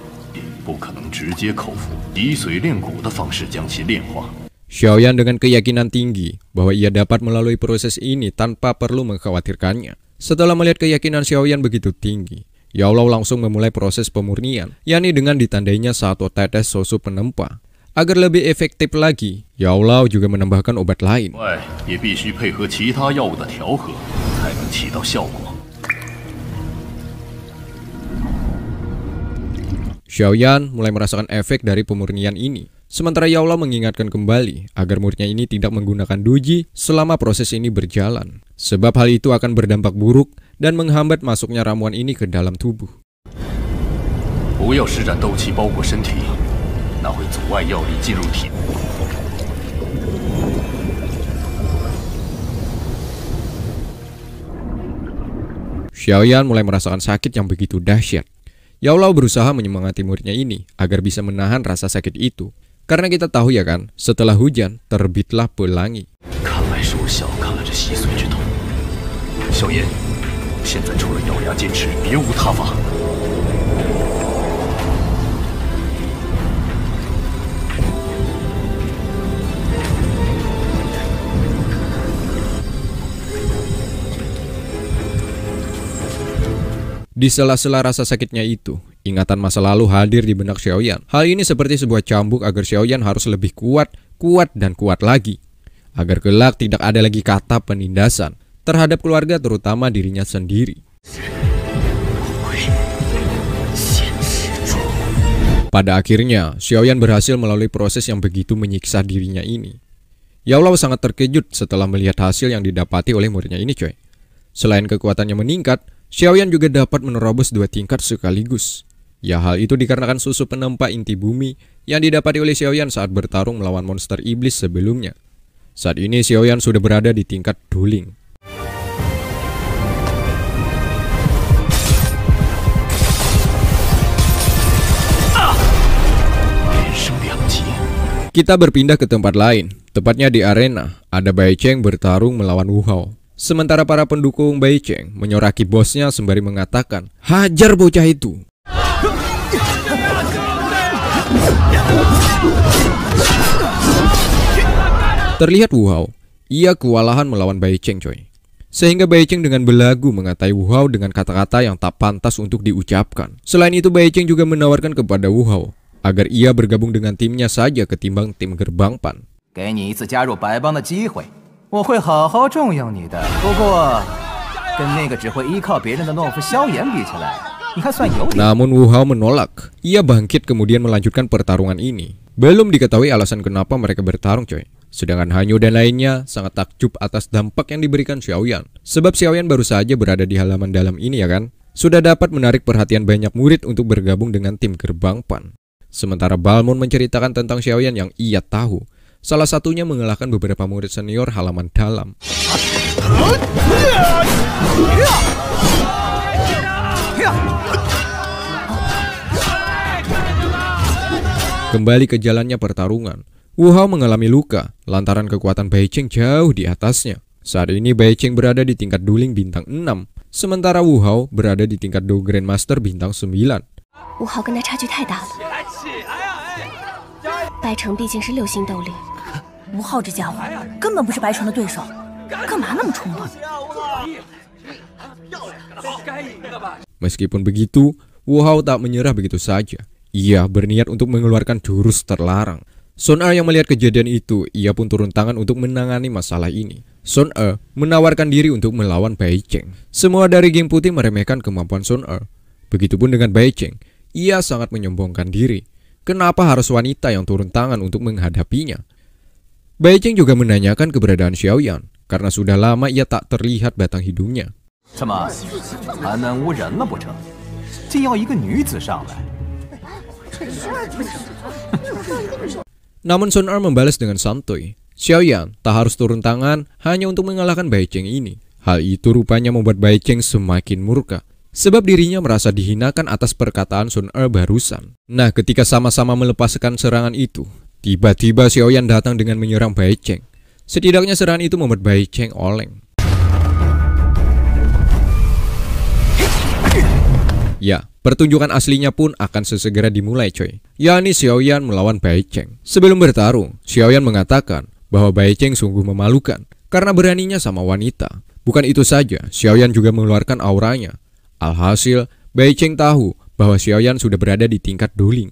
不可能直接口服，以髓炼骨的方式将其炼化。 Xiaoyan dengan keyakinan tinggi bahwa ia dapat melalui proses ini tanpa perlu mengkhawatirkannya. Setelah melihat keyakinan Xiaoyan begitu tinggi, Yao Lao langsung memulai proses pemurnian, yakni dengan ditandainya satu tetes susu penempa. Agar lebih efektif lagi, Yao Lao juga menambahkan obat lain. Xiaoyan mulai merasakan efek dari pemurnian ini. Sementara Yao Lao mengingatkan kembali agar muridnya ini tidak menggunakan duji selama proses ini berjalan. Sebab hal itu akan berdampak buruk dan menghambat masuknya ramuan ini ke dalam tubuh. Xiaoyan mulai merasakan sakit yang begitu dahsyat. Yao Lao berusaha menyemangati muridnya ini agar bisa menahan rasa sakit itu. Karena kita tahu ya kan, setelah hujan terbitlah pelangi. Di sela-sela rasa sakitnya itu, ingatan masa lalu hadir di benak Xiaoyan. Hal ini seperti sebuah cambuk agar Xiaoyan harus lebih kuat, dan kuat lagi. Agar kelak tidak ada lagi kata penindasan terhadap keluarga, terutama dirinya sendiri. Pada akhirnya, Xiaoyan berhasil melalui proses yang begitu menyiksa dirinya ini. Yao Lao sangat terkejut setelah melihat hasil yang didapati oleh muridnya ini, coy. Selain kekuatannya meningkat, Xiaoyan juga dapat menerobos 2 tingkat sekaligus. Ya, hal itu dikarenakan susu penempa inti bumi yang didapati oleh Xiaoyan saat bertarung melawan monster iblis sebelumnya. Saat ini Xiaoyan sudah berada di tingkat dueling. Kita berpindah ke tempat lain, tepatnya di arena. Ada Bai Cheng bertarung melawan Wu Hao. Sementara para pendukung Bai Cheng menyoraki bosnya sembari mengatakan, "Hajar bocah itu!" Terlihat Wu Hao, ia kewalahan melawan Bai Cheng, coy. Sehingga Bai Cheng dengan belagu mengatai Wu Hao dengan kata-kata yang tak pantas untuk diucapkan. Selain itu, Bai Cheng juga menawarkan kepada Wu Hao agar ia bergabung dengan timnya saja ketimbang tim Gerbang Pan. 我会好好重用你的，不过跟那个只会依靠别人的懦夫萧炎比起来，你还算有点。 Namun Wu Hao menolak. Ia bangkit kemudian melanjutkan pertarungan ini. Belum diketahui alasan kenapa mereka bertarung, coy. Sedangkan Hanyu dan lainnya sangat takjub atas dampak yang diberikan Xiaoyan. Sebab Xiaoyan baru saja berada di halaman dalam ini, ya kan? Sudah dapat menarik perhatian banyak murid untuk bergabung dengan tim Gerbang Pan. Sementara Balmond menceritakan tentang Xiaoyan yang ia tahu. Salah satunya mengalahkan beberapa murid senior halaman dalam. Kembali ke jalannya pertarungan, Wu Hao mengalami luka lantaran kekuatan Bai Cheng jauh di atasnya. Saat ini Bai Cheng berada di tingkat dueling bintang 6, sementara Wu Hao berada di tingkat Do Grandmaster bintang 9. Wu Hao 跟他差距太大了，白城毕竟是6星斗灵。 吴昊这家伙根本不是白城的对手，干嘛那么冲动？ Meskipun begitu, Wu Hao tak menyerah begitu saja. Ia berniat untuk mengeluarkan jurus terlarang. Sun Er yang melihat kejadian itu, ia pun turun tangan untuk menangani masalah ini. Sun Er menawarkan diri untuk melawan Bai Cheng. Semua dari geng putih meremehkan kemampuan Sun Er. Begitupun dengan Bai Cheng, ia sangat menyombongkan diri. Kenapa harus wanita yang turun tangan untuk menghadapinya? Bai Cheng juga menanyakan keberadaan Xiaoyan, karena sudah lama ia tak terlihat batang hidungnya. Namun Sun Er membalas dengan santuy, Xiaoyan tak harus turun tangan hanya untuk mengalahkan Bai Cheng ini. Hal itu rupanya membuat Bai Cheng semakin murka, sebab dirinya merasa dihinakan atas perkataan Sun Er barusan. Nah, ketika sama-sama melepaskan serangan itu, tiba-tiba Xiaoyan datang dengan menyerang Bai Cheng. Setidaknya serangan itu membuat Bai Cheng oleng. Ya, pertunjukan aslinya pun akan sesegera dimulai, coy. yakni Xiaoyan melawan Bai Cheng. Sebelum bertarung, Xiaoyan mengatakan bahwa Bai Cheng sungguh memalukan karena beraninya sama wanita. Bukan itu saja, Xiaoyan juga mengeluarkan auranya. Alhasil, Bai Cheng tahu bahwa Xiaoyan sudah berada di tingkat dueling.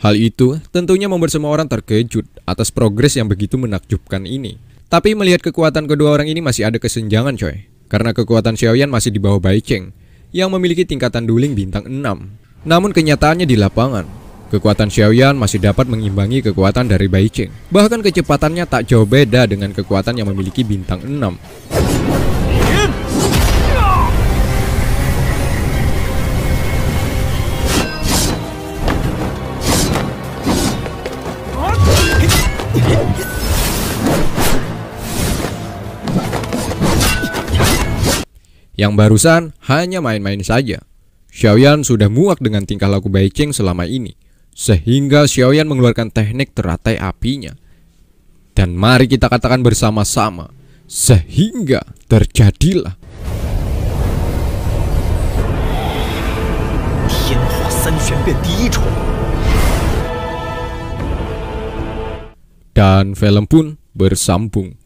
Hal itu tentunya membuat semua orang terkejut atas progres yang begitu menakjubkan ini. Tapi melihat kekuatan kedua orang ini masih ada kesenjangan coy. Karena kekuatan Xiaoyan masih di bawah Bai Cheng yang memiliki tingkatan dueling bintang 6. Namun kenyataannya di lapangan, kekuatan Xiaoyan masih dapat mengimbangi kekuatan dari Bai Cheng. Bahkan kecepatannya tak jauh beda dengan kekuatan yang memiliki bintang 6. Yang barusan hanya main-main saja. Xiaoyan sudah muak dengan tingkah laku Bai Cheng selama ini, sehingga Xiaoyan mengeluarkan teknik teratai apinya. Dan mari kita katakan bersama-sama, sehingga terjadilah dan film pun bersambung.